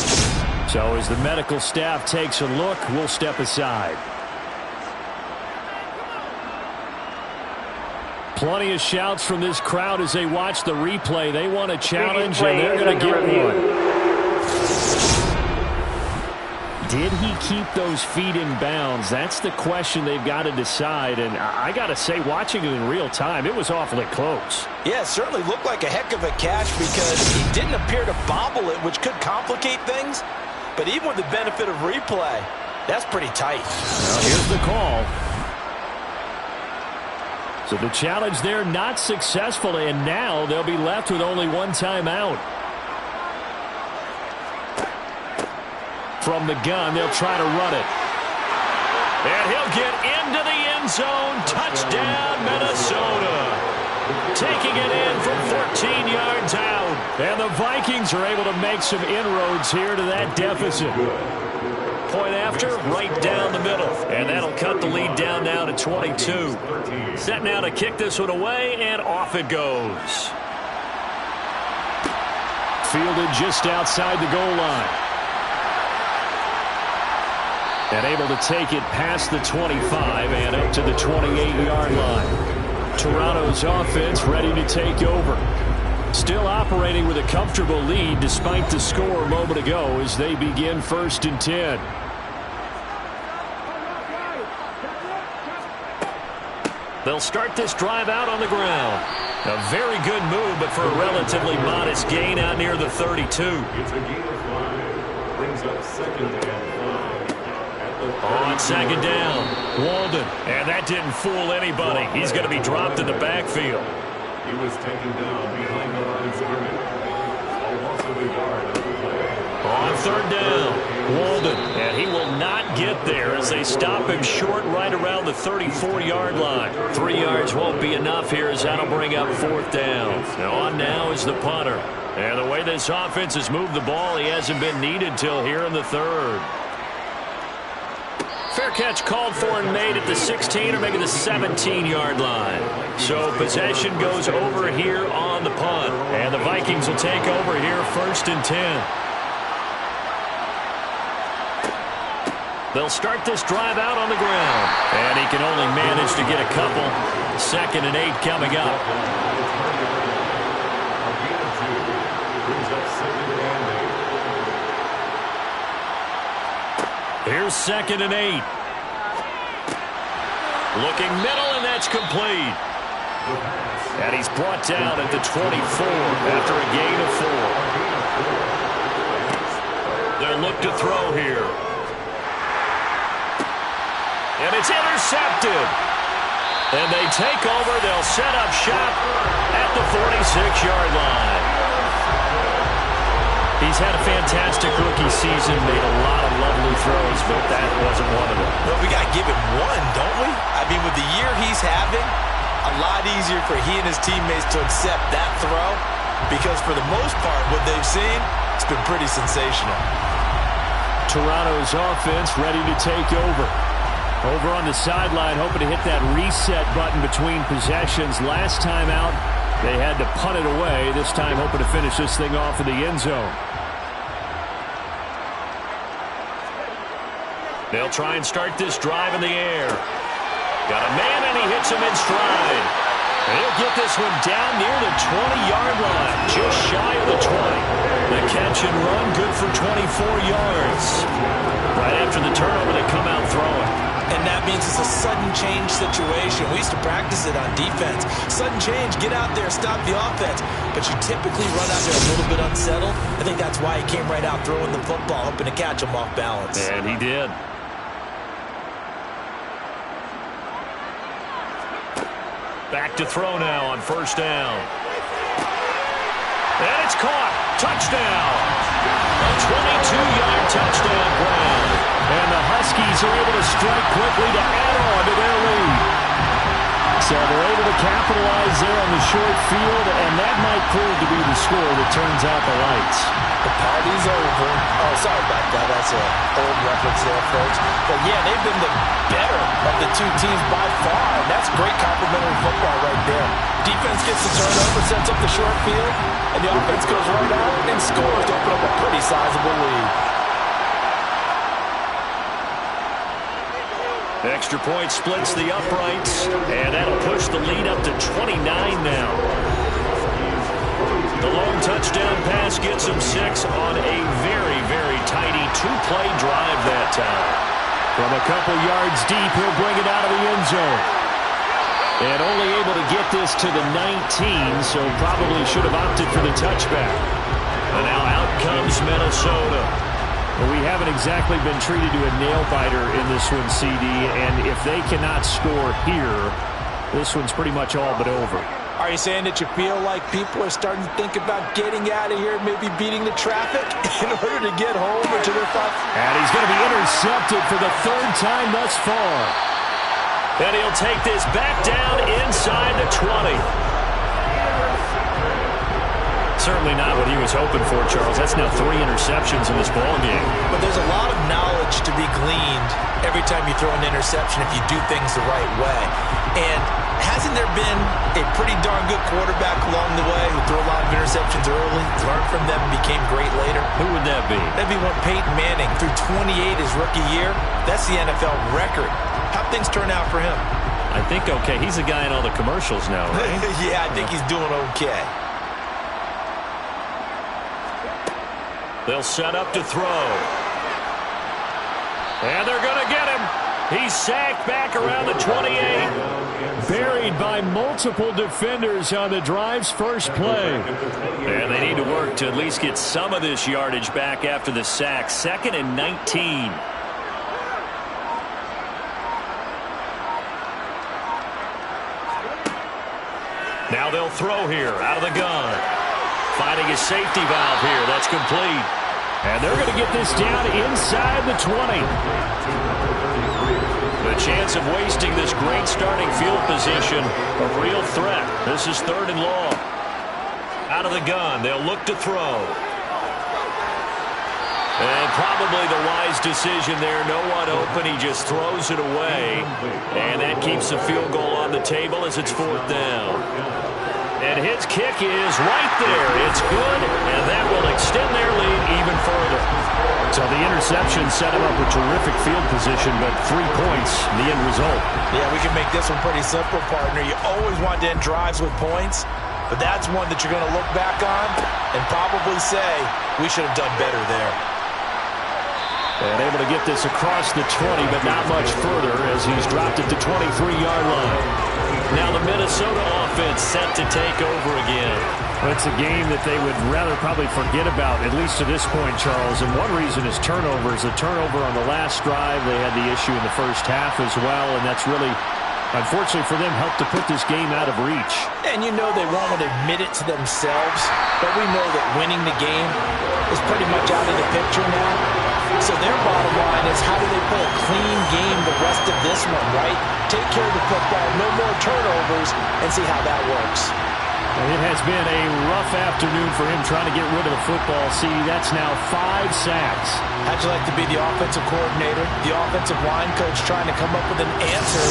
So as the medical staff takes a look, we'll step aside. Plenty of shouts from this crowd as they watch the replay. They want a challenge, and they're going to get one. did he keep those feet in bounds? That's the question they've got to decide. And I got to say, watching it in real time, it was awfully close. Yeah, it certainly looked like a heck of a catch because he didn't appear to bobble it, which could complicate things. But even with the benefit of replay, that's pretty tight. Well, here's the call. So the challenge there not successful, and now they'll be left with only one timeout. From the gun, they'll try to run it. And he'll get into the end zone. Touchdown, Minnesota. Taking it in from 14 yards out. And the Vikings are able to make some inroads here to that deficit. Point after, right down the middle. And that'll cut the lead down now to 22. Set now to kick this one away, and off it goes. Fielded just outside the goal line. And able to take it past the 25 and up to the 28-yard line. Toronto's offense ready to take over. Still operating with a comfortable lead despite the score a moment ago as they begin 1st and 10. They'll start this drive out on the ground. A very good move, but for a relatively modest gain out near the 32. It's a gain of 5. Brings up 2nd and 5. On 2nd down, Walden. And that didn't fool anybody. He's going to be dropped in the backfield. He was taken down behind the line of scrimmage. A loss of a yard on the play. On 3rd down, Walden. And he will not get there as they stop him short right around the 34-yard line. 3 yards won't be enough here as that'll bring up 4th down. Now on now is the punter. And the way this offense has moved the ball, he hasn't been needed till here in the 3rd. Fair catch called for and made at the 16 or maybe the 17-yard line. So possession goes over here on the punt. And the Vikings will take over here 1st and 10. They'll start this drive out on the ground. And he can only manage to get a couple. 2nd and 8 coming up. Here's 2nd and 8. Looking middle, and that's complete. And he's brought down at the 24 after a gain of 4. They'll look to throw here. And it's intercepted. And they take over. They'll set up shop at the 46-yard line. He's had a fantastic rookie season, made a lot of lovely throws, but that wasn't one of them. Well, we got to give him one, don't we? I mean, with the year he's having, a lot easier for he and his teammates to accept that throw because for the most part, what they've seen, it's been pretty sensational. Toronto's offense ready to take over. Over on the sideline, hoping to hit that reset button between possessions. Last time out, they had to punt it away. This time hoping to finish this thing off in the end zone. They'll try and start this drive in the air. Got a man, and he hits him in stride. And he'll get this one down near the 20-yard line, just shy of the 20. The catch and run, good for 24 yards. Right after the turnover, they come out throwing. And that means it's a sudden change situation. We used to practice it on defense. Sudden change, get out there, stop the offense. But you typically run out there a little bit unsettled. I think that's why he came right out throwing the football, hoping to catch him off balance. And he did. Back to throw now on 1st down. And it's caught. Touchdown. A 22-yard touchdown ground. And the Huskies are able to strike quickly to add on to their lead. So they're able to capitalize there on the short field, and that might prove to be the score that turns out the lights. The party's over. Oh, sorry about that. That's an old reference there, folks. But, yeah, they've been the better of the two teams by far. And that's great complimentary football right there. Defense gets the turnover, sets up the short field, and the offense goes right out and scores to open up a pretty sizable lead. Extra point splits the uprights, and that'll push the lead up to 29 now. The long touchdown pass gets him 6 on a very, very tidy two-play drive that time. From a couple yards deep, he'll bring it out of the end zone. And only able to get this to the 19, so probably should have opted for the touchback. And now out comes Minnesota. Well, we haven't exactly been treated to a nail-biter in this one, CD, and if they cannot score here, this one's pretty much all but over. Are you saying that you feel like people are starting to think about getting out of here, maybe beating the traffic in order to get home or to their thoughts? And he's going to be intercepted for the third time thus far. And he'll take this back down inside the 20. Certainly not what he was hoping for, Charles. That's now 3 interceptions in this ballgame. But there's a lot of knowledge to be gleaned every time you throw an interception if you do things the right way. And hasn't there been a pretty darn good quarterback along the way who threw a lot of interceptions early, learned from them, and became great later? Who would that be? That'd be one Peyton Manning threw 28 his rookie year. That's the NFL record. How'd things turn out for him? I think okay. He's a guy in all the commercials now, right? Yeah, I think he's doing okay. They'll set up to throw. And they're going to get him. He's sacked back around the 28. Buried by multiple defenders on the drive's first play. And they need to work to at least get some of this yardage back after the sack. 2nd and 19. Now they'll throw here out of the gun. Finding a safety valve here. That's complete. And they're going to get this down inside the 20. The chance of wasting this great starting field position, a real threat. This is 3rd and long. Out of the gun, they'll look to throw. And probably the wise decision there. No one open. He just throws it away. And that keeps the field goal on the table as it's 4th down. And his kick is right there. It's good, and that will extend their lead even further. So the interception set him up with terrific field position, but 3 points, the end result. Yeah, we can make this one pretty simple, partner. You always want to end drives with points, but that's one that you're going to look back on and probably say, we should have done better there. And able to get this across the 20, but not much further as he's dropped it to 23-yard line. Now the Minnesota offense set to take over again. Well, it's a game that they would rather probably forget about, at least to this point, Charles. And one reason is turnovers. A turnover on the last drive. They had the issue in the first half as well, and that's really, unfortunately for them, helped to put this game out of reach. And you know they won't admit it to themselves, but we know that winning the game is pretty much out of the picture now. So their bottom line is, how do they play a clean game the rest of this one, right? Take care of the football, no more turnovers, and see how that works. It has been a rough afternoon for him trying to get rid of the football. See, that's now 5 sacks. How'd you like to be the offensive coordinator, the offensive line coach, trying to come up with an answer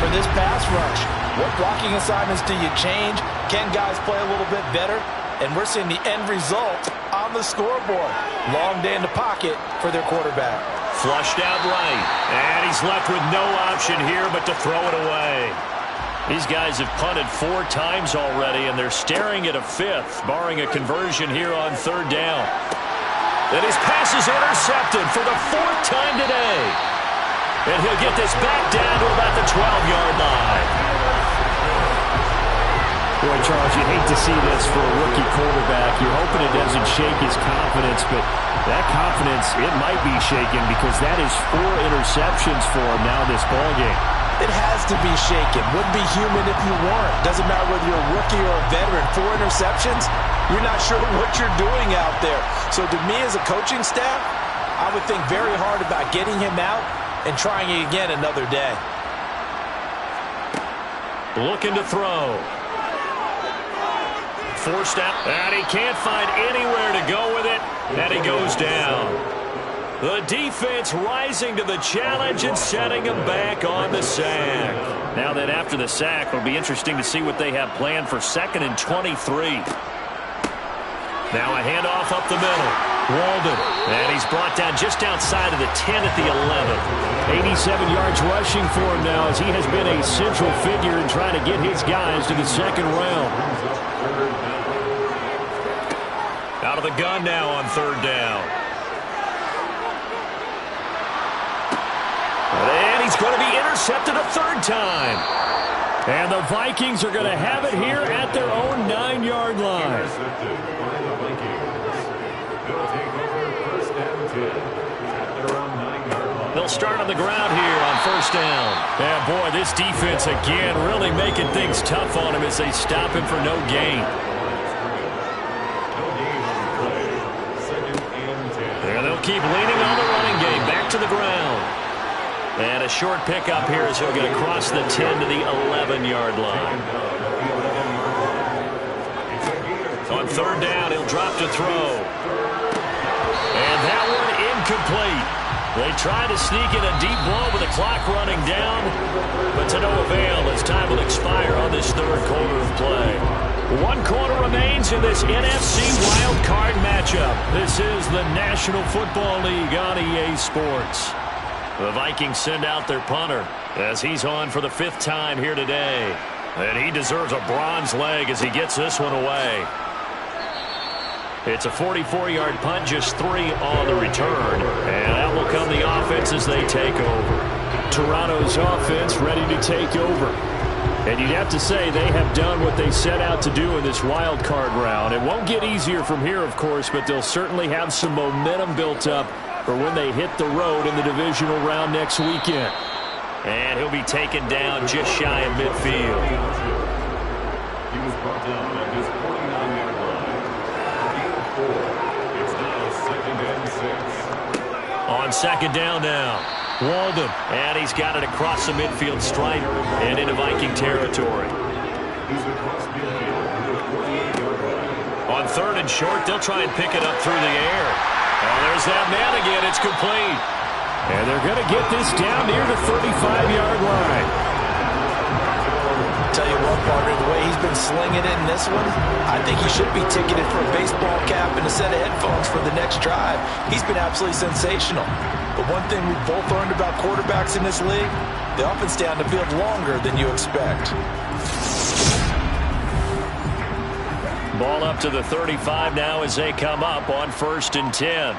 for this pass rush? What blocking assignments do you change? Can guys play a little bit better? And we're seeing the end result on the scoreboard. Long day in the pocket for their quarterback. Flushed out right. And he's left with no option here but to throw it away. These guys have punted 4 times already, and they're staring at a 5th, barring a conversion here on 3rd down. And his pass is intercepted for the 4th time today. And he'll get this back down to about the 12-yard line. Boy, Charles, you hate to see this for a rookie quarterback. You're hoping it doesn't shake his confidence, but that confidence, it might be shaken because that is 4 interceptions for him now this ballgame. It has to be shaken. Wouldn't be human if you weren't. Doesn't matter whether you're a rookie or a veteran. 4 interceptions, you're not sure what you're doing out there. So to me as a coaching staff, I would think very hard about getting him out and trying it again another day. Looking to throw. Forced out, and he can't find anywhere to go with it, and he goes down. The defense rising to the challenge and setting him back on the sack. Now that after the sack, it'll be interesting to see what they have planned for 2nd and 23. Now a handoff up the middle. Walden, and he's brought down just outside of the 10 at the 11. 87 yards rushing for him now as he has been a central figure in trying to get his guys to the 2nd round. Out of the gun now on 3rd down. going to be intercepted a third time. And the Vikings are going to have it here at their own 9-yard line. Intercepted by the Vikings. They'll take over first and 10 at their own 9-yard line. They'll start on the ground here on first down. Yeah, boy, this defense again really making things tough on him as they stop him for no gain. No gain on the play. Second and 10. And they'll keep leaning on the running game. Back to the ground. And a short pickup here as he'll get across the 10 to the 11-yard line. On third down, he'll drop to throw. And that one incomplete. They try to sneak in a deep blow with the clock running down, but to no avail as time will expire on this third quarter of play. 1 quarter remains in this NFC wildcard matchup. This is the National Football League on EA Sports. The Vikings send out their punter as he's on for the 5th time here today. And he deserves a bronze leg as he gets this one away. It's a 44-yard punt, just 3 on the return. And out will come the offense as they take over. Toronto's offense ready to take over. And you'd have to say they have done what they set out to do in this wild card round. It won't get easier from here, of course, but they'll certainly have some momentum built up for when they hit the road in the divisional round next weekend. And he'll be taken down just shy of midfield. He was brought down at his 49-yard line. Gain of 4. It's now second and 6. On second down now, Walden. And he's got it across the midfield stripe and into Viking territory. He's across midfield to the 48-yard line. On third and short, they'll try and pick it up through the air. Oh, there's that man again. It's complete. And they're going to get this down near the 35-yard line. Tell you what, partner, the way he's been slinging it in this one, I think he should be ticketed for a baseball cap and a set of headphones for the next drive. He's been absolutely sensational. But one thing we've both learned about quarterbacks in this league, they often stay on the field longer than you expect. Ball up to the 35 now as they come up on first and 10.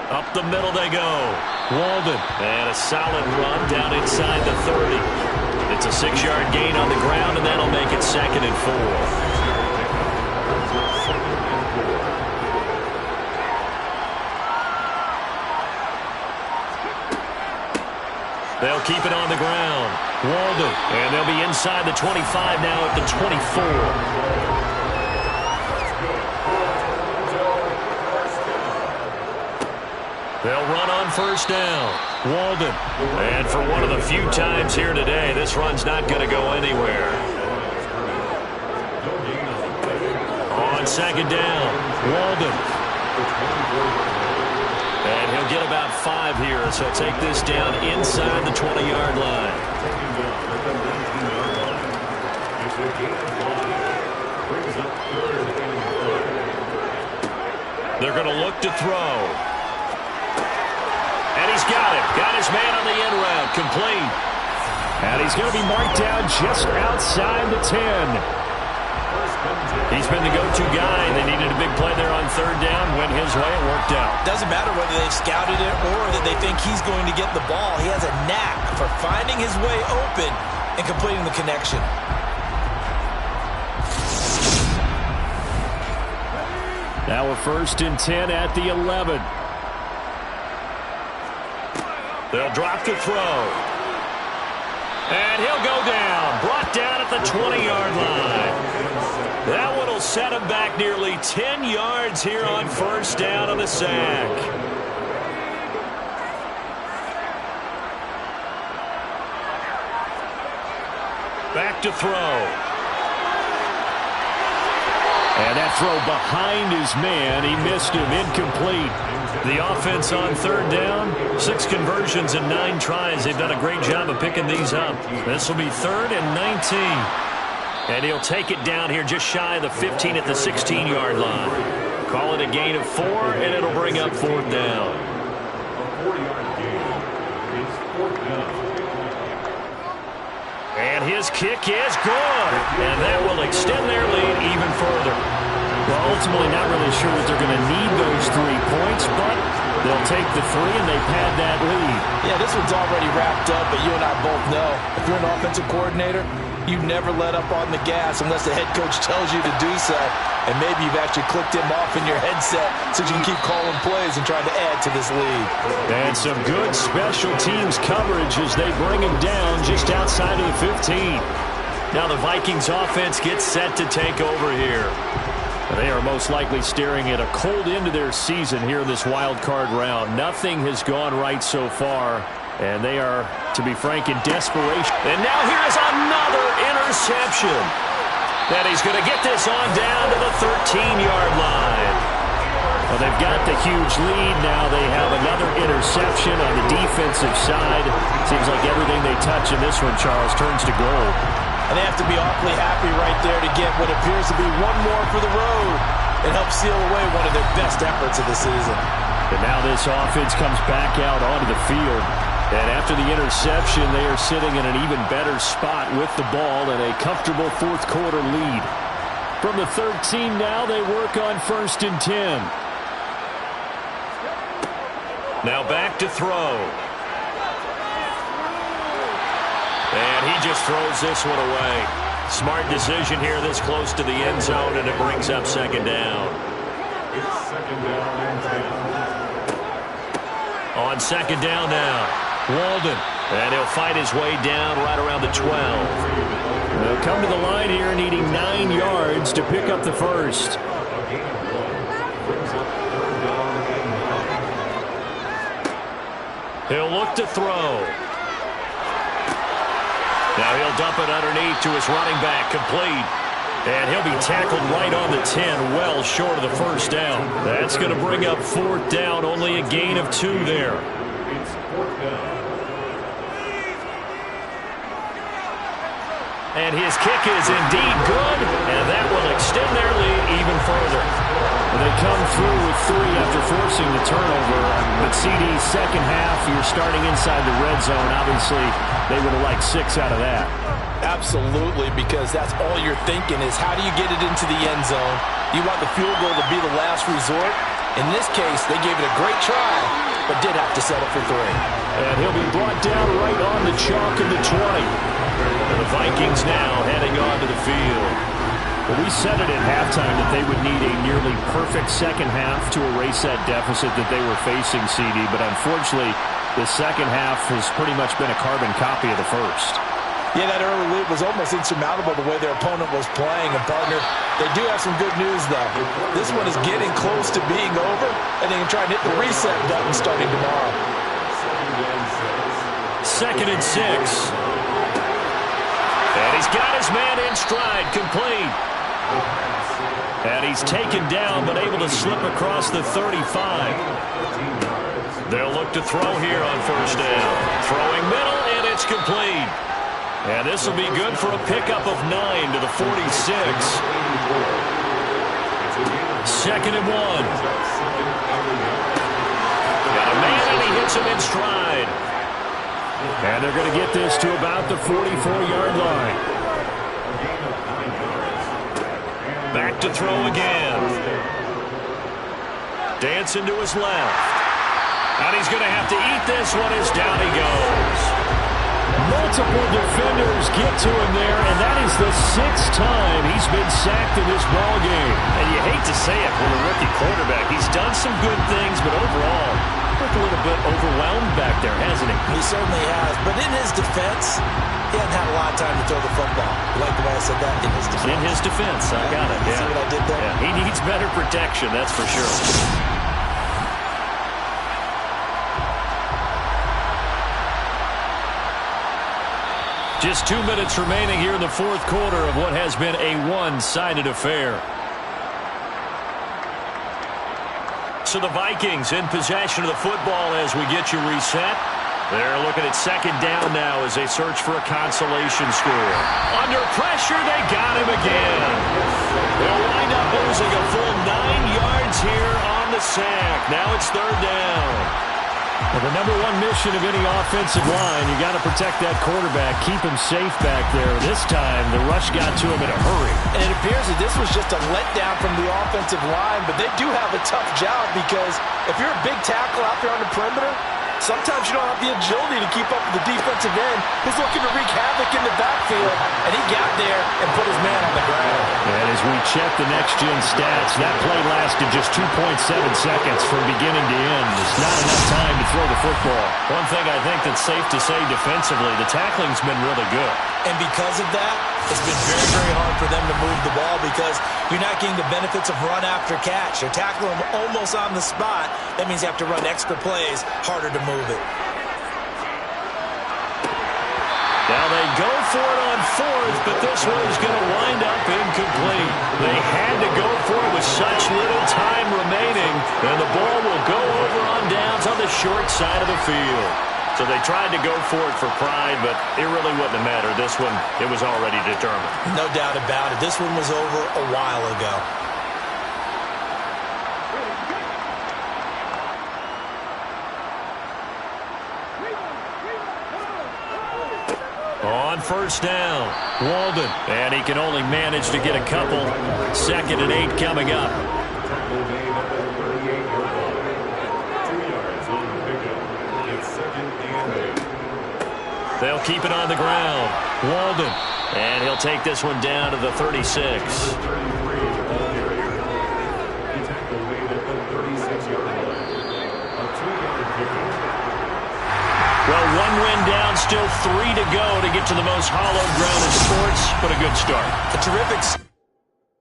Up the middle they go. Walden. And a solid run down inside the 30. It's a 6-yard gain on the ground, and that'll make it second and 4. They'll keep it on the ground. Walden. And they'll be inside the 25 now at the 24. They'll run on first down. Walden. And for one of the few times here today, this run's not going to go anywhere. On second down, Walden. And he'll get about 5 here as he'll take this down inside the 20-yard line. They're going to look to throw. And he's got it. Got his man on the end route. Complete. And he's going to be marked down just outside the 10. He's been the go-to guy. They needed a big play there on third down. Went his way. It worked out. Doesn't matter whether they've scouted it or that they think he's going to get the ball. He has a knack for finding his way open and completing the connection. Now a first and 10 at the 11. They'll drop to throw. And he'll go down. Brought down at the 20-yard line. That one will set him back nearly 10 yards here on first down on the sack. Back to throw. And that throw behind his man. He missed him. Incomplete. The offense on third down, 6 conversions and 9 tries. They've done a great job of picking these up. This will be third and 19. And he'll take it down here just shy of the 15 at the 16-yard line. Call it a gain of 4, and it'll bring up fourth down. A 4-yard gain. It's fourth down. And his kick is good. And that will extend their lead even further. Well, ultimately not really sure that they're going to need those 3 points, but They'll take the three, and they pad that lead. Yeah, this one's already wrapped up, but you and I both know if you're an offensive coordinator, you never let up on the gas unless the head coach tells you to do so. And maybe you've actually clicked him off in your headset so you can keep calling plays and trying to add to this lead. And some good special teams coverage as they bring him down just outside of the 15. Now the Vikings offense gets set to take over here. They are most likely staring at a cold end to their season here in this wild card round. Nothing has gone right so far, and they are, to be frank, in desperation. And now here is another interception. And he's going to get this on down to the 13-yard line. Well, they've got the huge lead. Now they have another interception on the defensive side. Seems like everything they touch in this one, Charles, turns to gold. And they have to be awfully happy right there to get what appears to be one more for the road. It helps seal away one of their best efforts of the season. And now this offense comes back out onto the field. And after the interception, they are sitting in an even better spot with the ball and a comfortable fourth quarter lead. From the 13 now, they work on 1st and 10. Now back to throw. And he just throws this one away. Smart decision here this close to the end zone, and it brings up 2nd down. It's 2nd down and 10. On 2nd down now, Walden. And he'll fight his way down right around the 12. They'll come to the line here needing 9 yards to pick up the first. He'll look to throw. Now he'll dump it underneath to his running back, complete. And he'll be tackled right on the 10, well short of the first down. That's going to bring up 4th down, only a gain of 2 there. It's 4th down. And his kick is indeed good, and that will extend their lead even further. They come through with 3 after forcing the turnover. But CD's second half, you're starting inside the red zone. Obviously, they would have liked 6 out of that. Absolutely, because that's all you're thinking is how do you get it into the end zone? You want the field goal to be the last resort. In this case, they gave it a great try, but did have to settle for 3. And he'll be brought down right on the chalk of the 20. And the Vikings now heading onto the field. Well, we said it at halftime that they would need a nearly perfect second half to erase that deficit that they were facing, CD. But unfortunately, the second half has pretty much been a carbon copy of the first. Yeah, that early lead was almost insurmountable the way their opponent was playing. And, partner, they do have some good news, though. This one is getting close to being over, and they can try and hit the reset button starting tomorrow. 2nd and 6. And he's got his man in stride, complete. And he's taken down, but able to slip across the 35. They'll look to throw here on 1st down. Throwing middle, and it's complete. And this will be good for a pickup of 9 to the 46. 2nd and 1. Got a man, and he hits him in stride. And they're going to get this to about the 44-yard line. Back to throw again. Dancing to his left. And he's going to have to eat this one as down he goes. Multiple defenders get to him there, and that is the 6th time he's been sacked in this ballgame. And you hate to say it with a rookie quarterback. He's done some good things, but overall, looked a little bit overwhelmed back there, hasn't he? He certainly has. But in his defense, he hadn't had a lot of time to throw the football. You like the way I said that? In his defense. In his defense. I got it. See what I did there? Yeah, he needs better protection, that's for sure. Just 2 minutes remaining here in the fourth quarter of what has been a one-sided affair. So the Vikings in possession of the football as we get you reset. They're looking at 2nd down now as they search for a consolation score. Under pressure, they got him again. They'll wind up losing a full 9 yards here on the sack. Now it's 3rd down. Well, the number one mission of any offensive line, you got to protect that quarterback, keep him safe back there. This time, the rush got to him in a hurry. And it appears that this was just a letdown from the offensive line, but they do have a tough job because if you're a big tackle out there on the perimeter, sometimes you don't have the agility to keep up with the defensive end who's looking to wreak havoc in the backfield, and he got there and put his man on the ground. And as we check the next-gen stats, that play lasted just 2.7 seconds from beginning to end. It's not enough time to throw the football. One thing I think that's safe to say defensively, the tackling's been really good. And because of that, it's been very, very hard for them to move the ball because you're not getting the benefits of run after catch. You're tackling them almost on the spot. That means you have to run extra plays, harder to move it. Now they go for it on fourth, but this one's going to wind up incomplete. They had to go for it with such little time remaining, and the ball will go over on downs on the short side of the field. So they tried to go for it for pride, but it really wouldn't have mattered. This one, it was already determined. No doubt about it. This one was over a while ago. On first down, Walden. And he can only manage to get a couple. 2nd and 8 coming up. Tackle made at the 38-yard line. 2 yards on the pickup. It's 2nd and 8. They'll keep it on the ground. Walden. And he'll take this one down to the 36. 33 ball carrier. The tackle made at the 36-yard line. A 2-yard pickup. Well, 1 win down, still 3 to go to get to the most hallowed ground in sports, but a good start. A terrific